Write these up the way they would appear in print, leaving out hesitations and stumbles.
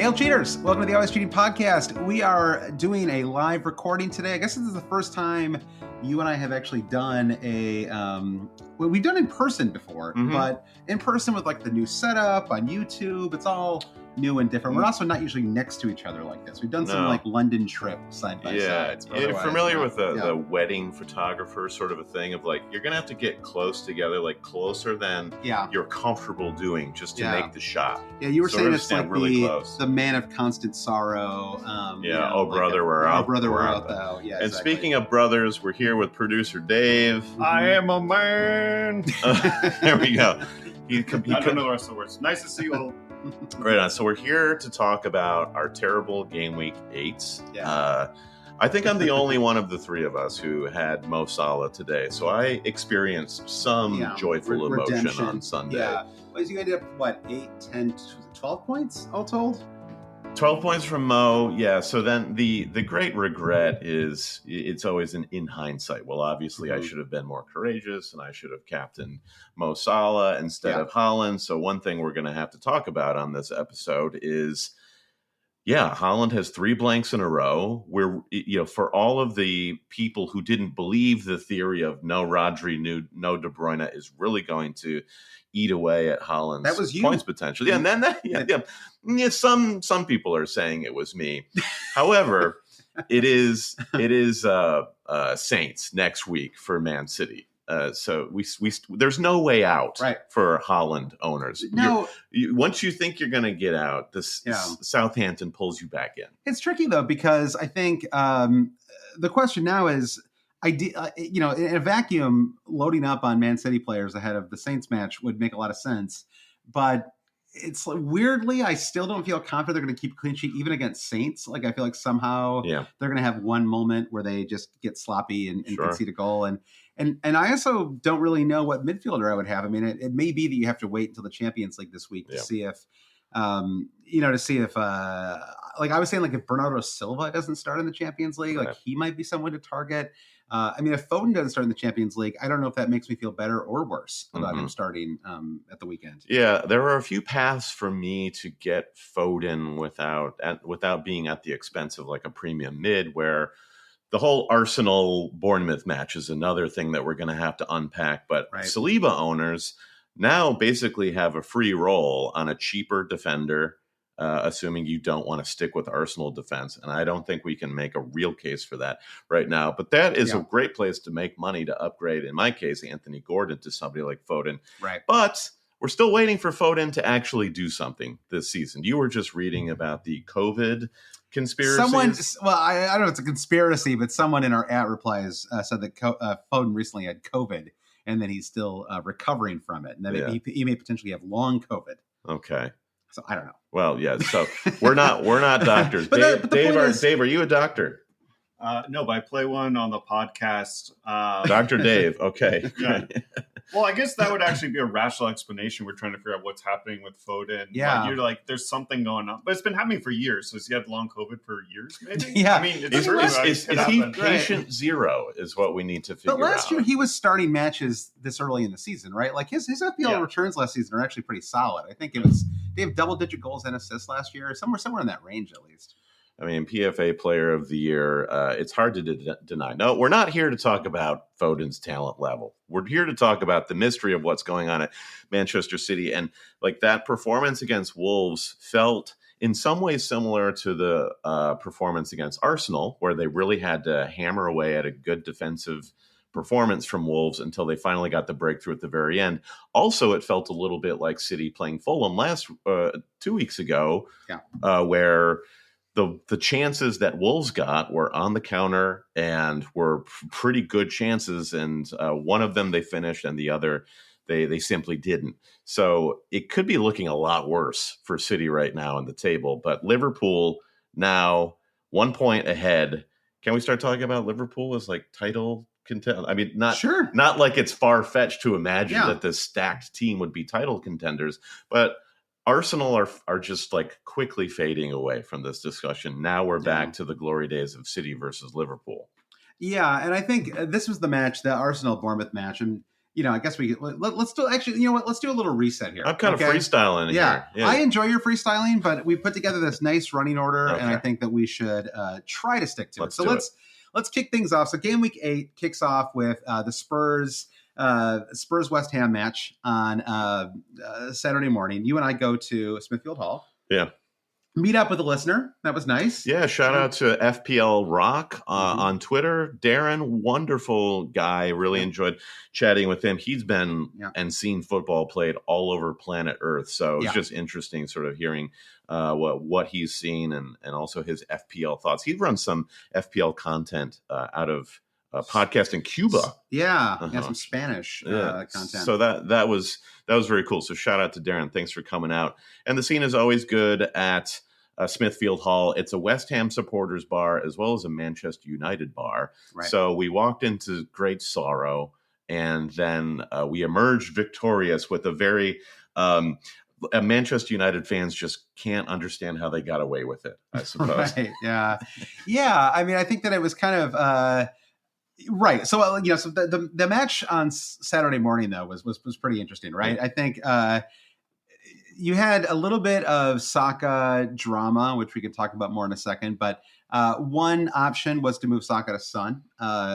Hail cheaters! Welcome to the Always Cheating Podcast. We are doing a live recording today. I guess this is the first time you and I have actually done a, well, we've done in person before, but in person with like the new setup on YouTube, it's all new and different. We're also not usually next to each other like this. We've done some like London trip side by side. You're familiar with the wedding photographer sort of a thing of like, you're going to have to get close together, like closer than you're comfortable doing just to make the shot. Yeah, you were so saying it's like really close. The man of constant sorrow. Brother, we're out. Brother, we're out though. Yeah, and speaking of brothers, we're here with producer Dave. I am a man. There we go. I don't know the rest of the words. Nice to see you all. Right on. So we're here to talk about our terrible game week 8s. Yeah. I think I'm the only one of the three of us who had Mo Salah today. So I experienced some joyful emotion on Sunday. Yeah. Well, you ended up, 8, 10, 12 points all told? 12 points from Mo. Yeah. So then the great regret is it's always in hindsight. Well, obviously I should have been more courageous and I should have captained Mo Salah instead of Haaland. So one thing we're going to have to talk about on this episode is, Haaland has 3 blanks in a row. For all of the people who didn't believe the theory of no Rodri, no De Bruyne is really going to eat away at Haaland's points potential. Yeah, and then some people are saying it was me. However, it is Saints next week for Man City. So we there's no way out for Haaland owners. No, once you think you're going to get out, Southampton pulls you back in. It's tricky though, because I think the question now is, in a vacuum, loading up on Man City players ahead of the Saints match would make a lot of sense. But it's weirdly, I still don't feel confident they're going to keep clean sheet even against Saints. Like, I feel like somehow they're going to have one moment where they just get sloppy and concede a goal. And I also don't really know what midfielder I would have. I mean, it may be that you have to wait until the Champions League this week to see if, like I was saying, like if Bernardo Silva doesn't start in the Champions League, like he might be someone to target. If Foden doesn't start in the Champions League, I don't know if that makes me feel better or worse about him starting at the weekend. Yeah, there are a few paths for me to get Foden without being at the expense of like a premium mid, where the whole Arsenal-Bournemouth match is another thing that we're going to have to unpack. But Saliba owners now basically have a free roll on a cheaper defender, assuming you don't want to stick with Arsenal defense. And I don't think we can make a real case for that right now. But that is a great place to make money to upgrade, in my case, Anthony Gordon to somebody like Foden. Right. But we're still waiting for Foden to actually do something this season. You were just reading about the COVID conspiracy. I don't know if it's a conspiracy, but someone in our replies said that Foden recently had COVID and that he's still recovering from it. And that he may potentially have long COVID. Okay. So I don't know. Well, yeah. So we're not doctors. Dave, are you a doctor? No, but I play one on the podcast. Dr. Dave. Okay. Yeah. Well, I guess that would actually be a rational explanation. We're trying to figure out what's happening with Foden. Yeah. Like, you're like, there's something going on. But it's been happening for years. So has he had long COVID for years, maybe? Yeah. I mean, is he patient zero is what we need to figure out. But last year, he was starting matches this early in the season, right? Like his FPL returns last season are actually pretty solid. I think they have double-digit goals and assists last year, somewhere in that range at least. I mean, PFA Player of the Year, it's hard to deny. No, we're not here to talk about Foden's talent level. We're here to talk about the mystery of what's going on at Manchester City. And like that performance against Wolves felt in some ways similar to the performance against Arsenal, where they really had to hammer away at a good defensive performance from Wolves until they finally got the breakthrough at the very end. Also, it felt a little bit like City playing Fulham 2 weeks ago, where the chances that Wolves got were on the counter and were pretty good chances. And one of them they finished and the other they simply didn't. So it could be looking a lot worse for City right now in the table. But Liverpool now 1 point ahead. Can we start talking about Liverpool as like title contender? I mean, not like it's far-fetched to imagine that this stacked team would be title contenders, but Arsenal are just like quickly fading away from this discussion. Now we're back to the glory days of City versus Liverpool. Yeah, and I think this was the match, the Arsenal-Bournemouth match, and I guess let's do actually. You know what? Let's do a little reset here. I'm kind of freestyling here. Yeah, I enjoy your freestyling, but we put together this nice running order, Okay. and I think that we should try to stick to it. So do let's kick things off. So game week 8 kicks off with the Spurs West Ham match on Saturday morning. You and I go to Smithfield Hall. Yeah. Meet up with a listener. That was nice. Yeah, shout out to FPL Rock on Twitter. Darren, wonderful guy. Really enjoyed chatting with him. He's been and seen football played all over planet Earth. So it's just interesting sort of hearing what he's seen and also his FPL thoughts. He runs some FPL content out of a podcast in Cuba. Some Spanish content. So that was very cool. So shout out to Darren. Thanks for coming out. And the scene is always good at Smithfield Hall. It's a West Ham supporters bar as well as a Manchester United bar. Right. So we walked into great sorrow, and then we emerged victorious with a very Manchester United fans just can't understand how they got away with it, I suppose. Right. Yeah. I mean, I think that it was kind of right. So so the match on Saturday morning though was pretty interesting, right? I think you had a little bit of Saka drama, which we can talk about more in a second. But one option was to move Saka to Son,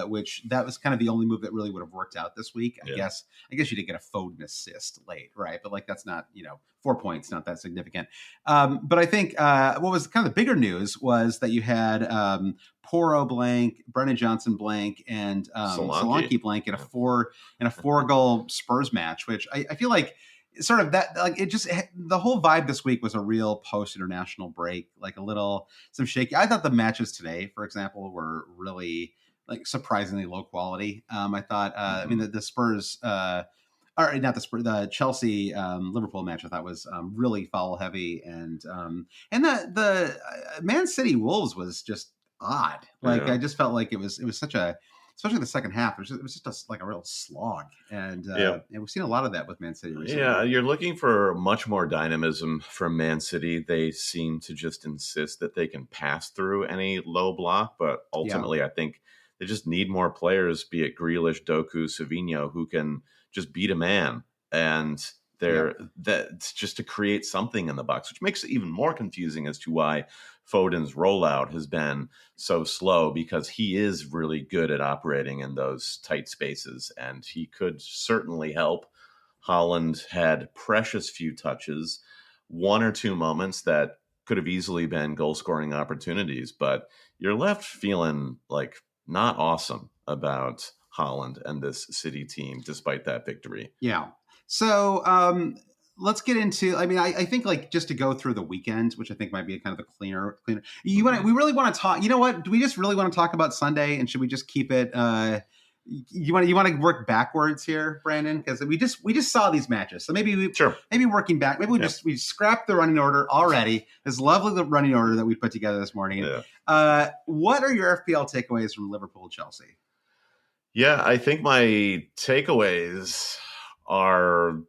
which that was kind of the only move that really would have worked out this week. I guess you did get a Foden assist late, right? But that's not 4 points, not that significant. But I think what was kind of the bigger news was that you had Porro blank, Brennan Johnson blank, and Solanke blank in a four goal Spurs match, which I feel like. Sort of that, the whole vibe this week was a real post-international break, some shaky. I thought the matches today, for example, were really surprisingly low quality. I thought, I mean, the Spurs, or not the Spurs, the Chelsea Liverpool match, I thought was really foul heavy, and the Man City Wolves was just odd. I just felt like it was such a. Especially the second half, it was just a real slog, and we've seen a lot of that with Man City recently. Yeah, you're looking for much more dynamism from Man City. They seem to just insist that they can pass through any low block, but ultimately, I think they just need more players, be it Grealish, Doku, Savinho, who can just beat a man, and that's just to create something in the box, which makes it even more confusing as to why Foden's rollout has been so slow, because he is really good at operating in those tight spaces, and he could certainly help. Haaland had precious few touches, one or two moments that could have easily been goal-scoring opportunities, but you're left feeling not awesome about Haaland and this City team, despite that victory. Yeah. So let's get into. I mean, I think just to go through the weekend, which I think might be kind of a cleaner. We really want to talk. You know what? Do we just really want to talk about Sunday, and should we just keep it? You want to work backwards here, Brandon, because we just saw these matches, so maybe working back. Maybe we scrapped the running order already. This lovely running order that we put together this morning. Yeah. What are your FPL takeaways from Liverpool Chelsea? Yeah, I think my takeaways are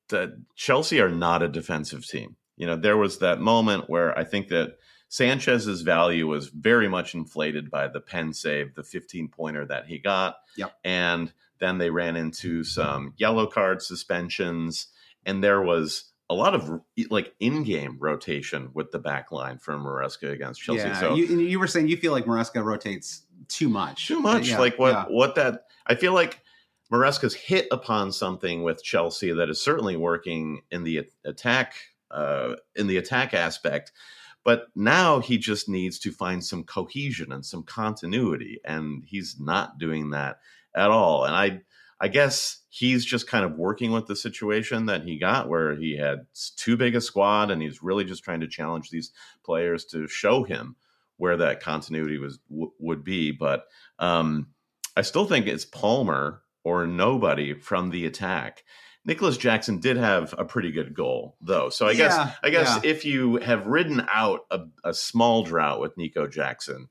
that Chelsea are not a defensive team. There was that moment where I think that Sanchez's value was very much inflated by the pen save, the 15-pointer that he got. Yep. And then they ran into some yellow card suspensions, and there was a lot of in-game rotation with the back line from Maresca against Chelsea. Yeah, so you were saying you feel like Maresca rotates too much. I feel like Maresca's hit upon something with Chelsea that is certainly working in the attack aspect, but now he just needs to find some cohesion and some continuity, and he's not doing that at all. And I guess he's just kind of working with the situation that he got, where he had too big a squad, and he's really just trying to challenge these players to show him where that continuity would be. But I still think it's Palmer or nobody from the attack. Nicholas Jackson did have a pretty good goal, though. So I guess if you have ridden out a small drought with Nico Jackson,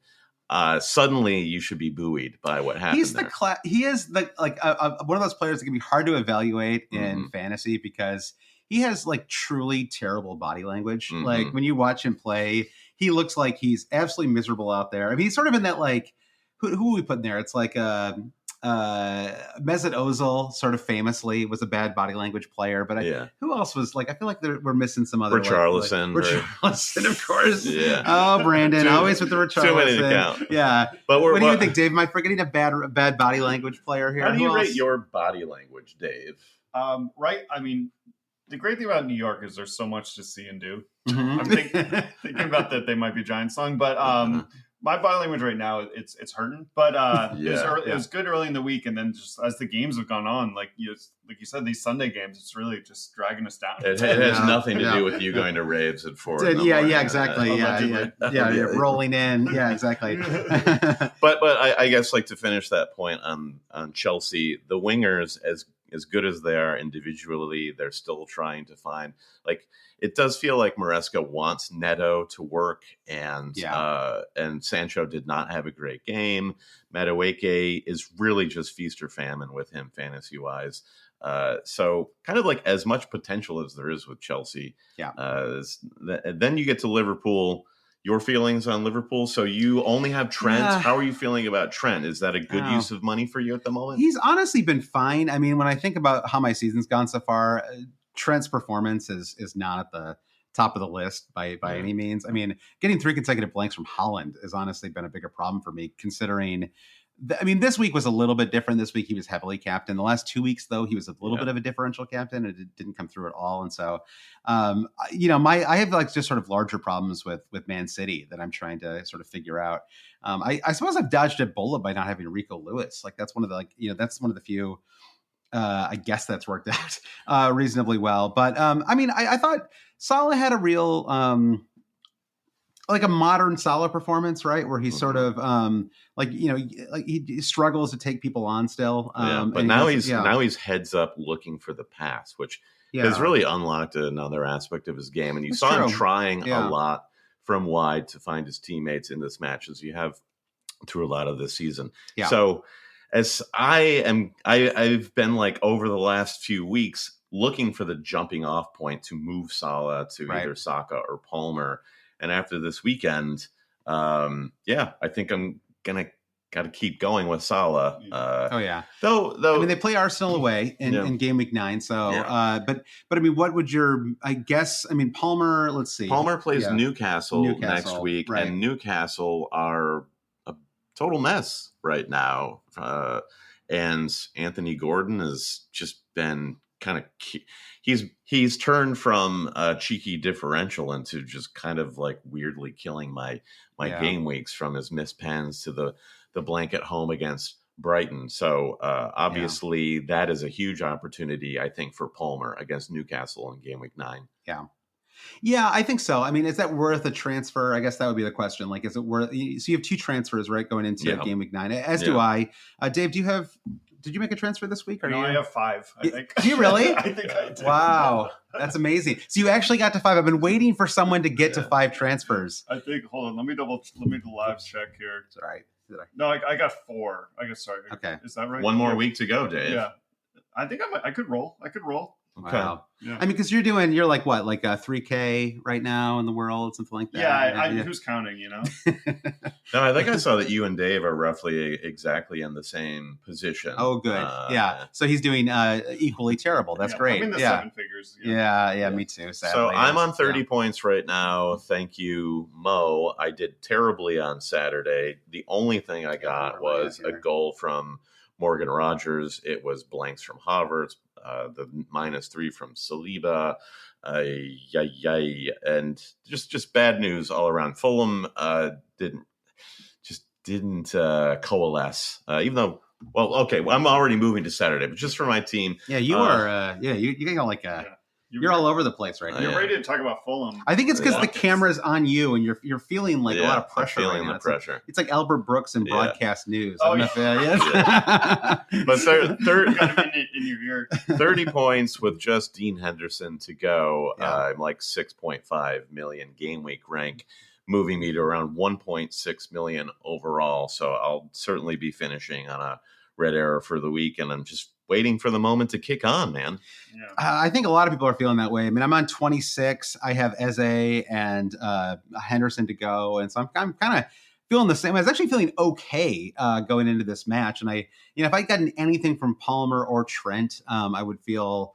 suddenly you should be buoyed by what happened. He is one of those players that can be hard to evaluate in fantasy, because he has truly terrible body language. When you watch him play, he looks like he's absolutely miserable out there. I mean, he's sort of in that who we put in there? It's like Mesut Ozil sort of famously was a bad body language player, but who else was like? I feel like we're missing some other Richarlison, Richarlison, of course. Yeah. Oh, Brandon, always with the Richarlison. Too many to count. Yeah. But what do you think, Dave? Am I forgetting a bad body language player here? How do you rate your body language, Dave? Right. I mean, the great thing about New York is there's so much to see and do. Mm-hmm. I'm thinking about that they might be Giants song, but my body language right now, it's hurting. But it was good early in the week, and then just as the games have gone on, like you said, these Sunday games, it's really just dragging us down. It has nothing to do with you going to raves at 4. Exactly. You're rolling in. Yeah, exactly. but I guess like to finish that point on Chelsea, the wingers as good as they are individually, they're still trying to find like. It does feel like Maresca wants Neto to work, and Sancho did not have a great game. Madueke is really just feast or famine with him fantasy-wise. So kind of like as much potential as there is with Chelsea. Yeah. Then you get to Liverpool. Your feelings on Liverpool? So you only have Trent. How are you feeling about Trent? Is that a good use of money for you at the moment? He's honestly been fine. I mean, when I think about how my season's gone so far, Trent's performance is not at the top of the list by any means. I mean, getting 3 consecutive blanks from Haaland has honestly been a bigger problem for me, considering this week was a little bit different. This week he was heavily captain. The last 2 weeks, though, he was a little bit of a differential captain, and it didn't come through at all. And so, I have like just sort of larger problems with Man City that I'm trying to sort of figure out. I suppose I've dodged a bullet by not having Rico Lewis. Like that's one of the few. I guess that's worked out reasonably well. But I thought Salah had a real like a modern Salah performance, right? Where he's sort of he struggles to take people on still. But now he's heads up looking for the pass, which has really unlocked another aspect of his game. And you saw him trying a lot from wide to find his teammates in this match, as you have through a lot of this season. Yeah. So as I've been like over the last few weeks looking for the jumping off point to move Salah to either Saka or Palmer. And after this weekend, I think I'm got to keep going with Salah. Though I mean, they play Arsenal away in game week 9. So, but I mean, what would Palmer? Let's see. Palmer plays Newcastle next week, and Newcastle are a total mess right now. And Anthony Gordon has just been kind of he's turned from a cheeky differential into just kind of like weirdly killing my game weeks, from his missed pens to the blanket home against Brighton. So obviously that is a huge opportunity, I think, for Palmer against Newcastle in game week 9. Yeah, I think so. I mean, is that worth a transfer? I guess that would be the question. Like, is it worth? So you have 2 transfers, right, going into game week 9. As do I. Dave, did you make a transfer this week? I have 5. I think. Do you really? I think I did. Wow, that's amazing. So you actually got to 5. I've been waiting for someone to get to 5 transfers. I think. Hold on. Let me live check here. It's all right. No, I got 4. I guess. Sorry. Okay. Is that right? One more week to go, Dave. Yeah. I think I could roll. Okay. Wow. Yeah. I mean, because you're like what, like a 3K right now in the world, something like that. Yeah, who's counting? No, I think I saw that you and Dave are roughly exactly in the same position. Oh, good. So he's doing equally terrible. That's great. I'm in the 7 figures. Yeah, me too. Sadly. So I'm on 30 points right now. Thank you, Mo. I did terribly on Saturday. The only thing I got was a goal from Morgan Rogers. It was blanks from Havertz, the -3 from Saliba, and just bad news all around. Fulham didn't coalesce, even though. Well, okay, I'm already moving to Saturday, but just for my team. Yeah, you are. You got like You're all over the place right now. You're ready to talk about Fulham. I think it's because the camera's on you and you're feeling like a lot of pressure. Feeling the pressure. It's like Albert Brooks in broadcast news. Oh, But in your ear. 30 points with just Dean Henderson to go. I'm like 6.5 million game week rank, moving me to around 1.6 million overall. So I'll certainly be finishing on a red arrow for the week, and I'm just waiting for the moment to kick on, man. I think a lot of people are feeling that way. I mean, I'm on 26. I have Eze and Henderson to go, and so I'm kind of feeling the same. I was actually feeling okay going into this match, and if I'd gotten anything from Palmer or Trent, I would feel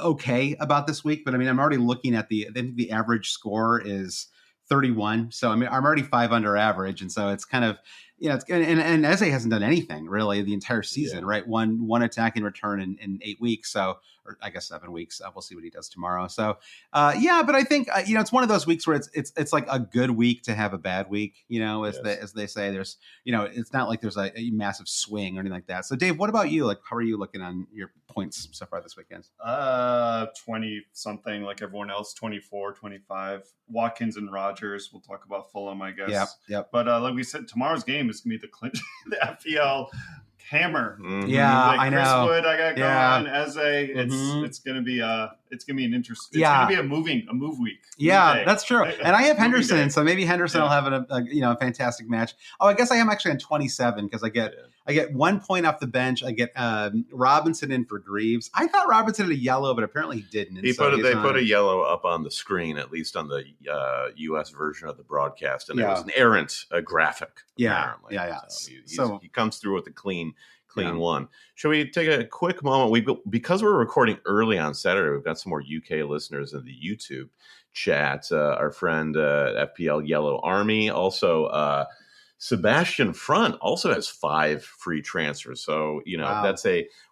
okay about this week. But I mean, I'm already looking at I think the average score is 31. So I mean, I'm already 5 under average, and so it's kind of it's and Eze hasn't done anything really the entire season, right? One attacking return in 8 weeks, so or I guess 7 weeks. We'll see what he does tomorrow. So but I think it's one of those weeks where it's like a good week to have a bad week. As they say, there's it's not like there's a massive swing or anything like that. So Dave, what about you? Like, how are you looking on your points so far this weekend? 20 something like everyone else, 24, 25. Watkins and Rogers. We'll talk about Fulham, I guess. Yep. But like we said, tomorrow's game is going to be the clinch, the FPL hammer. Mm-hmm. Yeah, I know. Chris Wood, I got going. Eze, it's going to be an interesting. It's going to be a move week. Yeah, that's true. And I have Henderson, so maybe Henderson will have a fantastic match. Oh, I guess I am actually on 27 because I get 1 point off the bench. I get Robinson in for Greaves. I thought Robinson had a yellow, but apparently he didn't. They put a yellow up on the screen, at least on the U.S. version of the broadcast, and it was an errant graphic. Yeah, apparently. yeah. So he comes through with a clean one. Shall we take a quick moment? Because we're recording early on Saturday, we've got some more UK listeners in the YouTube chat. Our friend FPL Yellow Army, also Sebastian Front also has 5 free transfers. So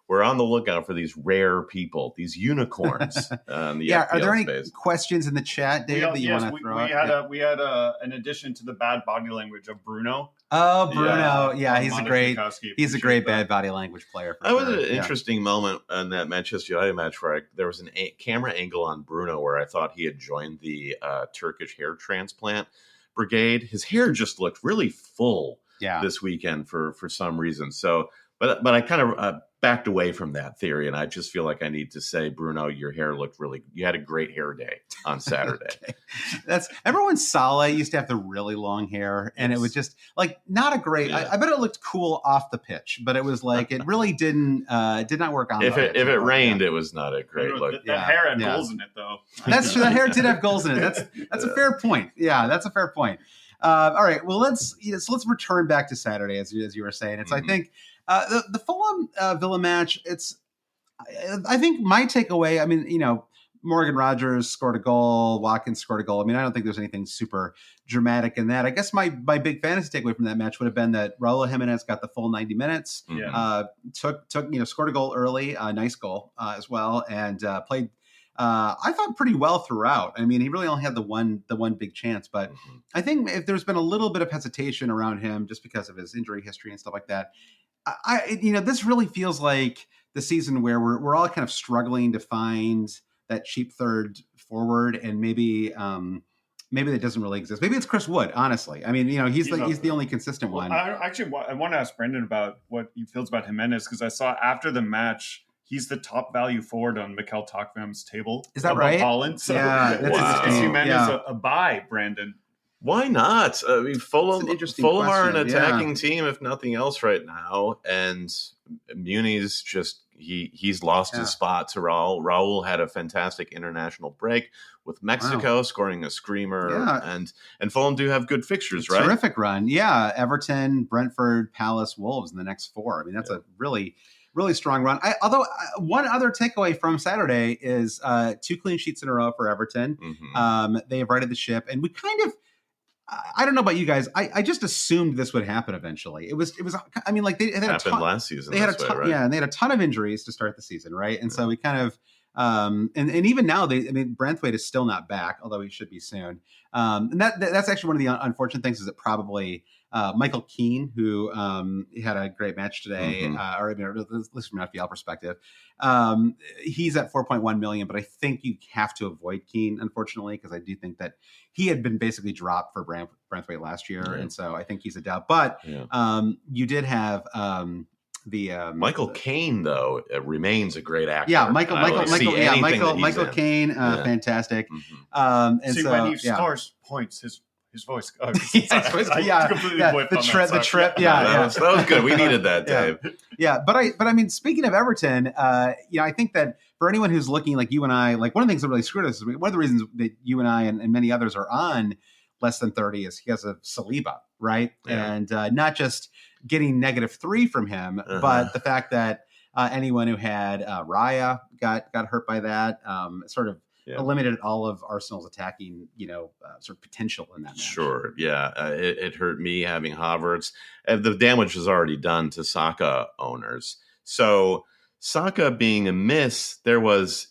we're on the lookout for these rare people, these unicorns. On the FPL are there any space. Questions in the chat, Dave, that you want to throw out? We had an addition to the bad body language of Bruno. Oh, Bruno. Yeah, he's a great bad body language player. That was an interesting moment in that Manchester United match where there was a camera angle on Bruno where I thought he had joined the Turkish hair transplant brigade. His hair just looked really full this weekend for some reason. So, but I kind of backed away from that theory, and I just feel like I need to say, Bruno, your hair looked you had a great hair day on Saturday. Remember when Salah used to have the really long hair, and it was just like not a great. I bet it looked cool off the pitch, but it was like it really did not work on. If it rained, it was not a great look. That hair had goals in it, though. That's true. That hair did have goals in it. That's a fair point. Yeah, that's a fair point. All right. Well, let's return back to Saturday, as you were saying. I think. The Fulham Villa match, I think my takeaway, I mean, Morgan Rogers scored a goal, Watkins scored a goal. I mean, I don't think there's anything super dramatic in that. I guess my big fantasy takeaway from that match would have been that Raul Jimenez got the full 90 minutes, scored a goal early, nice goal as well, and played I thought pretty well throughout. I mean, he really only had the one big chance, but I think if there's been a little bit of hesitation around him just because of his injury history and stuff like that, this really feels like the season where we're all kind of struggling to find that cheap third forward, and maybe that doesn't really exist. Maybe it's Chris Wood. Honestly, I mean, he's the only consistent one. I want to ask Brendan about what he feels about Jimenez, because I saw after the match he's the top value forward on Mikel Tokvam's table. Is that right? Haaland. So is Jimenez a buy, Brandon? Why not? I mean, Fulham are an attacking team, if nothing else, right now. And Muni's just he's lost his spot to Raul. Raul had a fantastic international break with Mexico, scoring a screamer. And Fulham do have good fixtures, right? Terrific run. Yeah, Everton, Brentford, Palace, Wolves in the next 4. I mean, that's a really strong run. Although one other takeaway from Saturday is 2 clean sheets in a row for Everton. They have righted the ship, and we kind of. I don't know about you guys. I just assumed this would happen eventually. It was. I mean, like they had happened last season. They had a ton, right? And they had a ton of injuries to start the season, right? And so we kind of, and even now Branthwaite is still not back, although he should be soon. And that's actually one of the unfortunate things is that probably Michael Keane, who had a great match today, or at least from an FPL perspective, he's at 4.1 million, but I think you have to avoid Keane, unfortunately, because I do think that he had been basically dropped for Branthwaite last year, and so I think he's a doubt. But you did have Michael Caine, though, remains a great actor. Yeah, Michael Caine, fantastic. And so when he scores points, his voice. The trip. That was good. We needed that, Dave. But I mean, speaking of Everton, I think that for anyone who's looking like you and I, like one of the things that really screwed us is one of the reasons that you and I and many others are on less than 30 is because of Saliba, right? Yeah. And not just getting -3 from him, but the fact that anyone who had Raya got hurt by that, sort of eliminated all of Arsenal's attacking, sort of potential in that match. Sure, yeah. It hurt me having Havertz. The damage was already done to Saka owners. So Saka being a miss, it was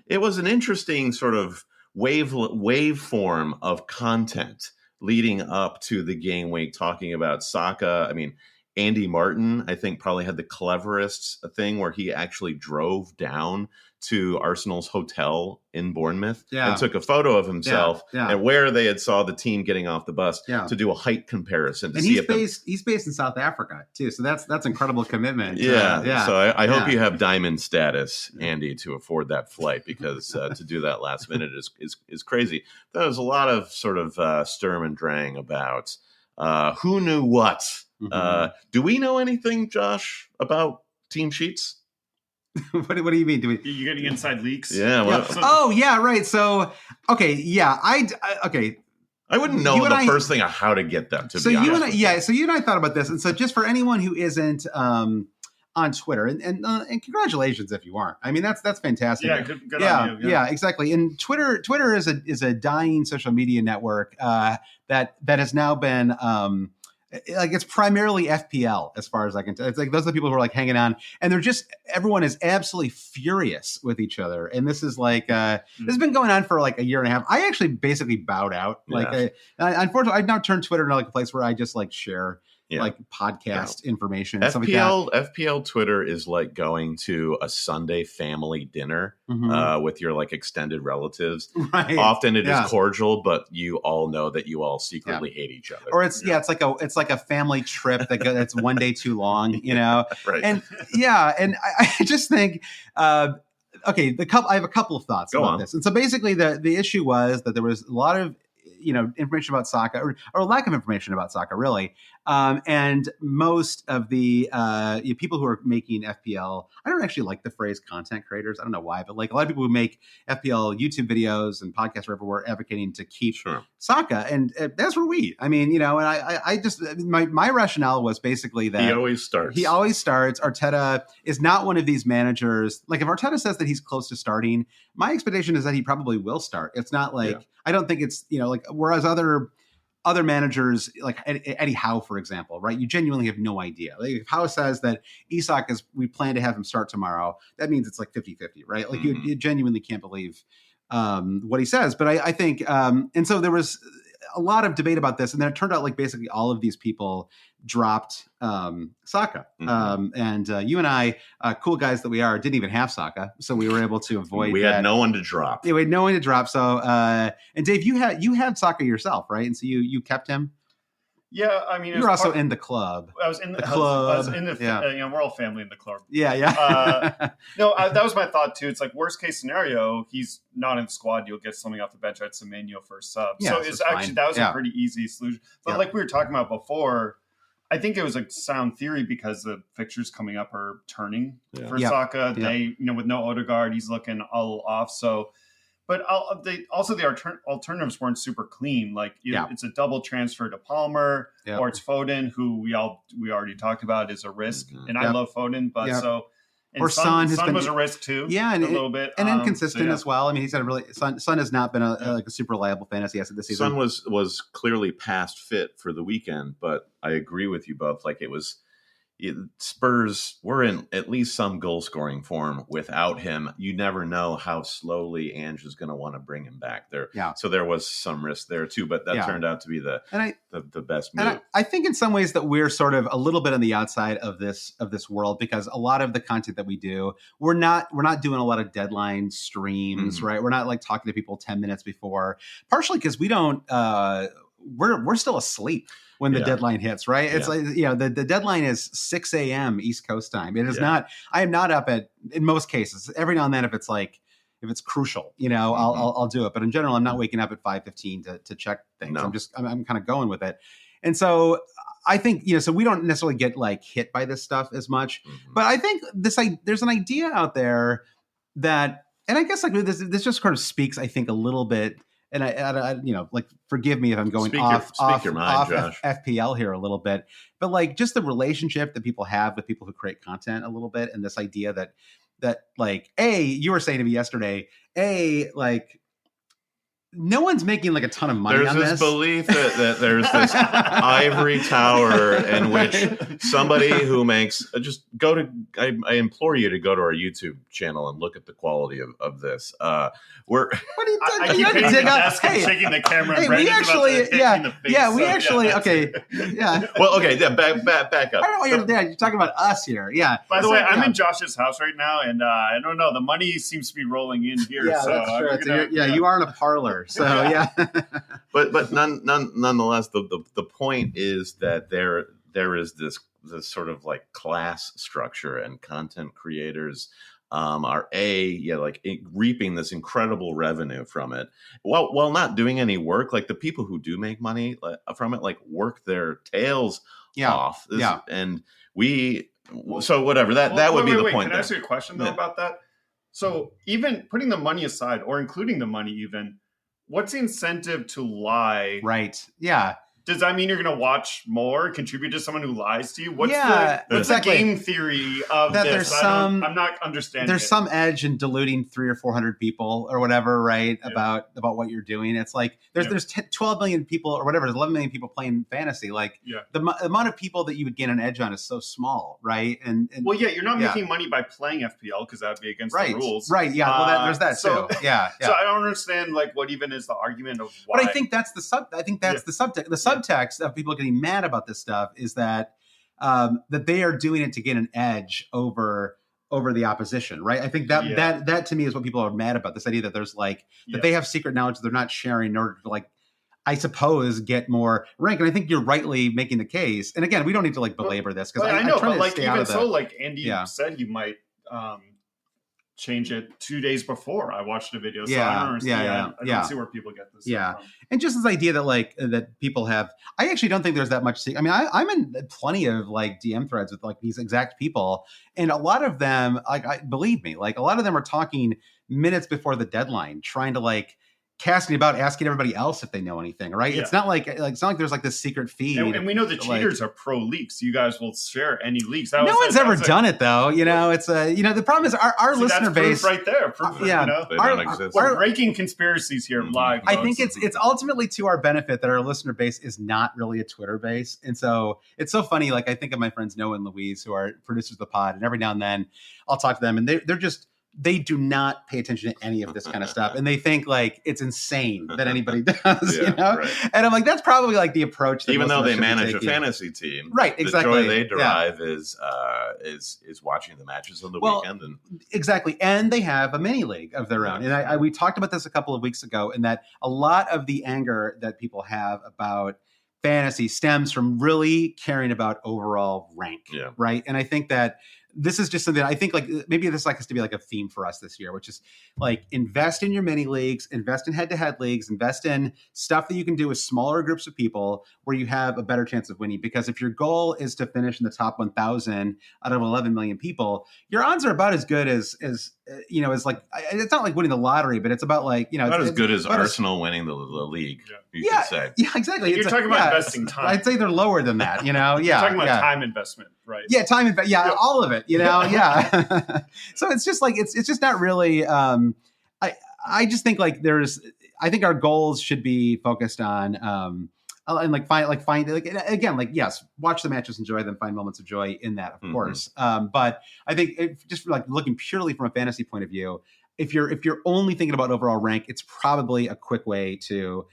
an interesting sort of waveform of content leading up to the game week talking about Saka. I mean, Andy Martin, I think, probably had the cleverest thing where he actually drove down to Arsenal's hotel in Bournemouth and took a photo of himself and where they had saw the team getting off the bus to do a height comparison. And he's based in South Africa too, so that's incredible commitment. So I hope you have diamond status, Andy, to afford that flight, because to do that last minute is crazy. There was a lot of sort of Sturm and Drang about who knew what. Do we know anything, Josh, about team sheets? What do you mean? You getting inside leaks? Yeah. Right. So, okay. Yeah. I wouldn't know first thing on how to get them. So you and I thought about this, and so just for anyone who isn't on Twitter, and congratulations if you aren't. I mean, that's fantastic. Yeah. Good on you. Yeah. Exactly. And Twitter is a dying social media network that has now been. It's primarily FPL as far as I can tell. It's like those are the people who are like hanging on, and everyone is absolutely furious with each other. And this is like this has been going on for like a year and a half. I actually basically bowed out. Unfortunately, I've now turned Twitter into like a place where I just like share like podcast information. And FPL Twitter is like going to a Sunday family dinner with your like extended relatives. Right. Often it is cordial, but you all know that you all secretly hate each other. Or it's like a family trip that's one day too long, Right. And I just think I have a couple of thoughts about this. And so basically the issue was that there was a lot of information about Saka or lack of information about Saka, really. And most of the people who are making FPL, I don't actually like the phrase content creators. I don't know why, but like a lot of people who make FPL YouTube videos and podcasts, wherever, we're advocating to keep Saka. And that's where I mean, and I just, my rationale was basically that he always starts. Arteta is not one of these managers. Like if Arteta says that he's close to starting, my expectation is that he probably will start. It's not like, I don't think it's, like, whereas other managers like Eddie Howe, for example, right? You genuinely have no idea. Like if Howe says that Isak we plan to have him start tomorrow, that means it's like 50-50, right? Like you genuinely can't believe what he says. But I think, and so there was a lot of debate about this, and then it turned out like basically all of these people dropped Saka. And you and I, cool guys that we are, didn't even have Saka, so we were able to avoid. We had no one to drop. Yeah, we had no one to drop. So, and Dave, you had Saka yourself, right? And so you kept him. Yeah, I mean, you were also in the club. I was in the club. I was in the. We're all family in the club. Yeah. No, that was my thought too. It's like worst case scenario, he's not in the squad. You'll get something off the bench at Semenyo for a sub. Yeah, so it's actually that was a pretty easy solution. But like we were talking about before, I think it was a sound theory because the fixtures coming up are turning for Saka. They, with no Odegaard, he's looking all off. So. But the alternatives weren't super clean. Like it's a double transfer to Palmer, or it's Foden, who we already talked about is a risk. And I love Foden, but or Son was a risk too. Yeah, and a little bit and inconsistent as well. I mean, he's had Son has not been a super reliable fantasy asset this season. Son was clearly past fit for the weekend, but I agree with you both. Like Spurs were in at least some goal scoring form without him. You never know how slowly Ange is going to want to bring him back there. Yeah. So there was some risk there too, but that turned out to be the best move. And I think in some ways that we're sort of a little bit on the outside of this world, because a lot of the content that we do, we're not doing a lot of deadline streams, right? We're not like talking to people 10 minutes before, partially because we don't, we're still asleep when the deadline hits, right? It's like, the deadline is 6 a.m. East Coast time. It is not, I am not up in most cases, every now and then, if it's crucial, I'll do it. But in general, I'm not waking up at 5:15 to check things. No. I'm kind of going with it. And so I think, so we don't necessarily get like hit by this stuff as much, but I think there's an idea out there that, and I guess like this just kind of speaks, I think, a little bit and I like, forgive me if I'm going off your mind, Josh. FPL here a little bit, but like just the relationship that people have with people who create content a little bit, and this idea that like, you were saying to me yesterday, like, no one's making like a ton of money on this. There's this belief that there's this ivory tower in which somebody who makes I implore you to go to our YouTube channel and look at the quality of this. What are you doing? I keep hitting the desk and shaking the camera. Hey, we actually, Well, okay, yeah, back up. I don't know why you're talking about us here. Yeah. By the way, I'm in Josh's house right now, and I don't know. The money seems to be rolling in here. Yeah, so that's true. You are in a parlor, so yeah. but nonetheless, the point is that there is this sort of like class structure, and content creators are reaping this incredible revenue from it while not doing any work. Like the people who do make money from it, like, work their tails off. And so whatever, that would be the point. Can I ask you a question though about that? So even putting the money aside, or including the money even, what's the incentive to lie? Right. Yeah. Does that mean you're going to watch more, contribute to someone who lies to you? What's the game theory of that this? I'm not understanding. There's some edge in diluting 300 or 400 people or whatever, right? Yeah. About what you're doing. It's like there's 12 million people or whatever. There's 11 million people playing fantasy. Like the amount of people that you would gain an edge on is so small, right? And you're not making money by playing FPL because that'd be against the rules, right? Yeah, well, there's that too. Yeah. So I don't understand like what even is the argument of why. But I think that's the subtext. The subtext of people getting mad about this stuff is that that they are doing it to get an edge over the opposition, right? I think that to me is what people are mad about. This idea that there's like that they have secret knowledge that they're not sharing in order to, like, I suppose, get more rank. And I think you're rightly making the case. And again, we don't need to like belabor this because I know, but like even so, like Andy said, you might change it 2 days before I watched the video. So I don't understand. I don't see where people get this from. And just this idea that like that people have, I actually don't think there's that much. I mean, I'm in plenty of like DM threads with like these exact people, and a lot of them, like, believe me, like a lot of them are talking minutes before the deadline, trying to like casting about, asking everybody else if they know anything, right? It's not like there's like this secret feed. And we know the cheaters are pro leaks. You guys will share any leaks. No one's ever done it though. You know, it's the problem is our listener base proof right there. Proof they don't exist. We're breaking conspiracies here live. I think it's ultimately to our benefit that our listener base is not really a Twitter base. And so it's so funny. Like I think of my friends Noah and Louise, who are producers of the pod, and every now and then I'll talk to them, and they do not pay attention to any of this kind of stuff. And they think like it's insane that anybody does, you know? Right. And I'm like, that's probably like the approach. That even though they manage a fantasy team. Right, exactly. The joy they derive is watching the matches on the weekend. And exactly. And they have a mini league of their own. And we talked about this a couple of weeks ago, and that a lot of the anger that people have about fantasy stems from really caring about overall rank. Yeah. Right. And I think that this is just something I think like maybe this has to be like a theme for us this year, which is like invest in your mini leagues, invest in head-to-head leagues, invest in stuff that you can do with smaller groups of people where you have a better chance of winning. Because if your goal is to finish in the top 1,000 out of 11 million people, your odds are about as good as like, it's not like winning the lottery, but it's about like, not as good as Arsenal winning the league. You could say. Yeah, exactly. You're talking about investing time. I'd say they're lower than that, You're talking about time investment, right? Yeah, time investment. Yeah, all of it, Yeah. So it's just like, it's just not really, I just think like I think our goals should be focused on, and find again, like, yes, watch the matches, enjoy them, find moments of joy in that, of course. But I think just like looking purely from a fantasy point of view, if you're only thinking about overall rank, it's probably a quick way to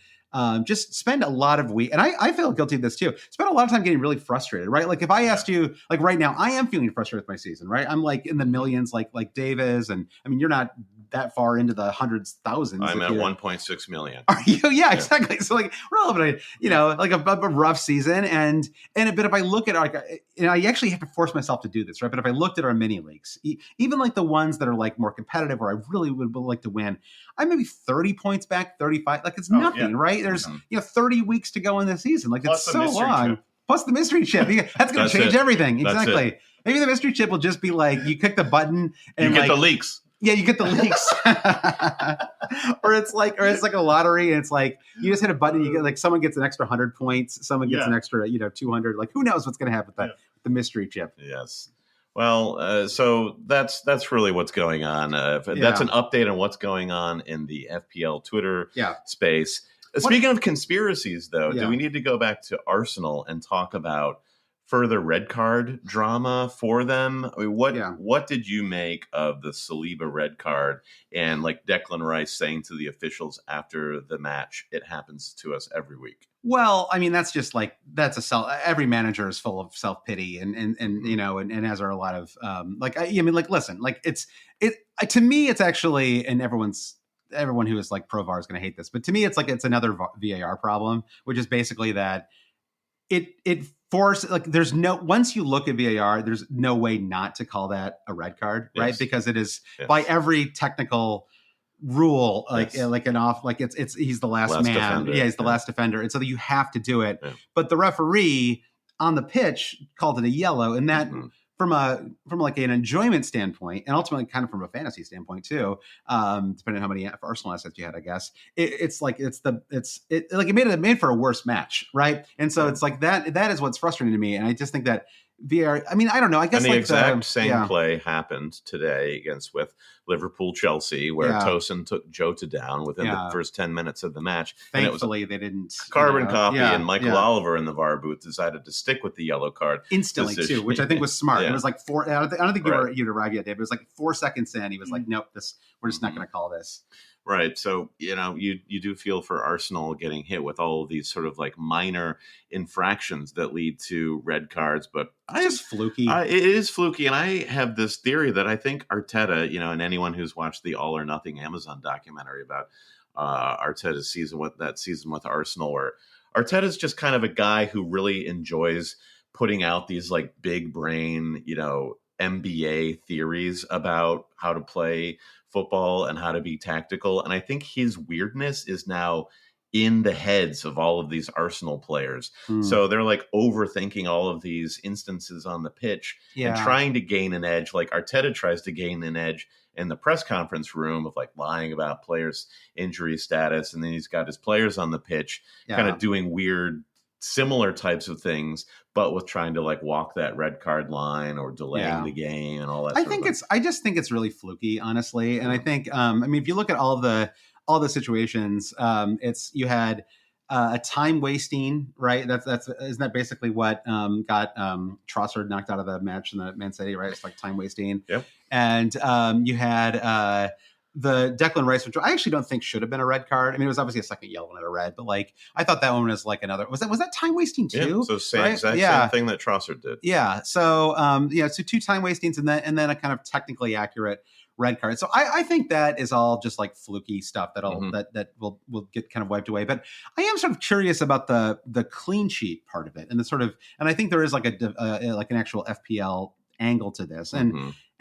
just spend a lot of week. And I feel guilty of this too. Spend a lot of time getting really frustrated, right? Like if I asked you, like right now, I am feeling frustrated with my season, right? I'm like in the millions, like Dave is. And I mean, you're not that far into the hundreds, thousands. I'm at 1.6 million. Are you? Yeah, exactly. So like relevant, like a rough season. But if I look at I actually have to force myself to do this, right? But if I looked at our mini leagues, even like the ones that are like more competitive where I really would like to win, I'm maybe 30 points back, 35. Like it's nothing, right? There's 30 weeks to go in the season. Like plus it's so long. Plus the mystery chip. That's going to change everything. Exactly. Maybe the mystery chip will just be like you click the button and you get the leaks. Yeah, you get the leaks. or it's like a lottery, and it's like you just hit a button, you get like someone gets an extra 100 points, someone gets an extra 200. Like who knows what's going to happen with the mystery chip? Yes. Well, so that's really what's going on. That's an update on what's going on in the FPL Twitter space. Speaking of conspiracies, though, do we need to go back to Arsenal and talk about further red card drama for them? I mean, what did you make of the Saliba red card and like Declan Rice saying to the officials after the match, "It happens to us every week"? Well, I mean, that's just like every manager is full of self-pity and as are a lot of listen, like to me, it's actually, and everyone who is like pro VAR is going to hate this, but to me, it's another VAR problem, which is basically that it forces, like, once you look at VAR, there's no way not to call that a red card, right? Because it is by every technical rule, he's the last man. Defender. Yeah, he's the last defender. And so that you have to do it. Yeah. But the referee on the pitch called it a yellow. And that from an enjoyment standpoint, and ultimately kind of from a fantasy standpoint too, depending on how many Arsenal assets you had, I guess, it made it for a worse match, right? And so it's like that is what's frustrating to me. And I just think that VAR, I mean, I don't know. I guess and the exact same play happened today with Liverpool Chelsea, where Tosin took Jota down within the first 10 minutes of the match. Thankfully, they didn't. Carbon copy, and Michael Oliver in the VAR booth decided to stick with the yellow card instantly too, which I think was smart. It was like I don't think you'd arrived yet, Dave. It was like 4 seconds in. He was like, "Nope, we're just not going to call this." Right. So, you do feel for Arsenal getting hit with all of these sort of like minor infractions that lead to red cards. But it's just fluky. It is fluky. And I have this theory that I think Arteta, and anyone who's watched the All or Nothing Amazon documentary about Arteta's season with Arsenal, or Arteta's just kind of a guy who really enjoys putting out these like big brain, MBA theories about how to play football and how to be tactical. And I think his weirdness is now in the heads of all of these Arsenal players. So they're like overthinking all of these instances on the pitch and trying to gain an edge. Like Arteta tries to gain an edge in the press conference room of like lying about players' injury status. And then he's got his players on the pitch kind of doing weird, similar types of things, but with trying to like walk that red card line or delaying the game and all that. I just think it's really fluky, honestly. And I think, if you look at all the situations, you had a time wasting, right? Isn't that basically what got Trossard knocked out of the match in the Man City, right? It's like time wasting. Yep. And you had the Declan Rice, which I actually don't think should have been a red card. I mean, it was obviously a second yellow and a red, but like I thought that one was like another. Was that time wasting too? Yeah, so same thing that Trossard did. Yeah. So so 2 time wastings and then a kind of technically accurate red card. So I think that is all just like fluky stuff that will get kind of wiped away. But I am sort of curious about the clean sheet part of it and I think there is like an actual FPL angle to this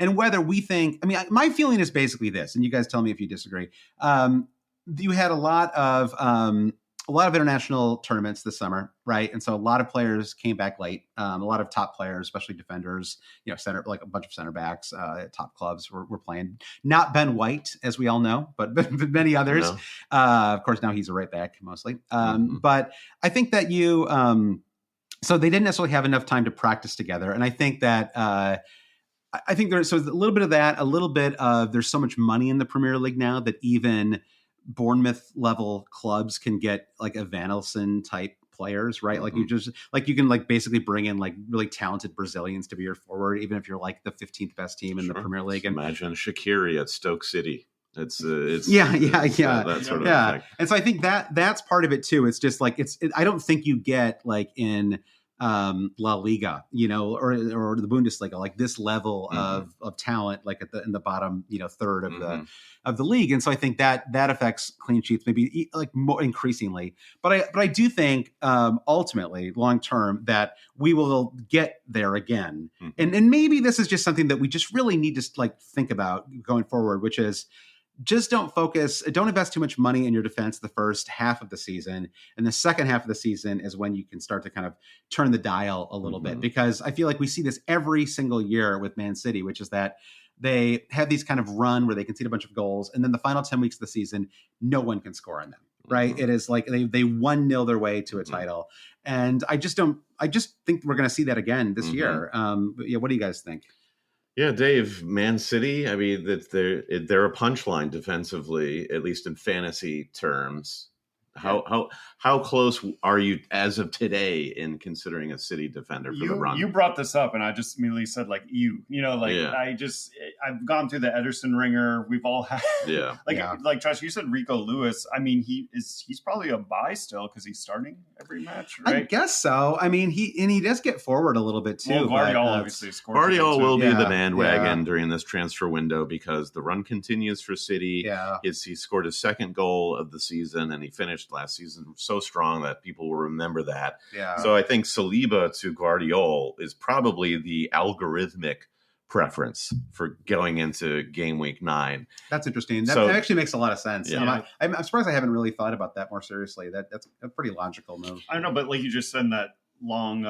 and whether we think, my feeling is basically this, and you guys tell me if you disagree. You had a lot of international tournaments this summer, right? And so a lot of players came back late. A lot of top players, especially defenders, center, like a bunch of center backs, top clubs were playing. Not Ben White, as we all know, but many others. No. Of course, now he's a right back mostly. But I think that so they didn't necessarily have enough time to practice together. And I think that there's a little bit of that, a little bit of there's so much money in the Premier League now that even Bournemouth level clubs can get like a Vanelson type players, right? Like you can like basically bring in like really talented Brazilians to be your forward, even if you're like the 15th best team in the Premier League. And imagine Shaqiri at Stoke City. It's that sort of thing. And so I think that's part of it too. It's just like I don't think you get like in La Liga, or the Bundesliga, like this level of talent, like in the bottom, third of the league. And so I think that affects clean sheets maybe like more increasingly. But I do think ultimately long term that we will get there again. And maybe this is just something that we just really need to like think about going forward, which is just don't invest too much money in your defense the first half of the season. And the second half of the season is when you can start to kind of turn the dial a little bit, because I feel like we see this every single year with Man City, which is that they have these kind of run where they concede a bunch of goals, and then the final 10 weeks of the season, no one can score on them. Right. It is like they 1-0 their way to a title. And I just think we're going to see that again this year. What do you guys think? Yeah, Dave, Man City, I mean, they're a punchline defensively, at least in fantasy terms. How close are you as of today in considering a City defender for the run? You brought this up, and I just immediately said, like, I've gone through the Ederson ringer. We've all had, like Josh, you said Rico Lewis. I mean, he's probably a buy still because he's starting every match, right? I guess so. I mean, he does get forward a little bit too. Well, Guardiola obviously scored. Guardiola will be the bandwagon during this transfer window because the run continues for City. Yeah. He scored his second goal of the season, and he finished last season so strong that people will remember that. Yeah. So I think Saliba to Guardiola is probably the algorithmic preference for going into game week 9. That's interesting. That actually makes a lot of sense. Yeah. I'm surprised I haven't really thought about that more seriously. That's a pretty logical move. I don't know, but like you just said in that long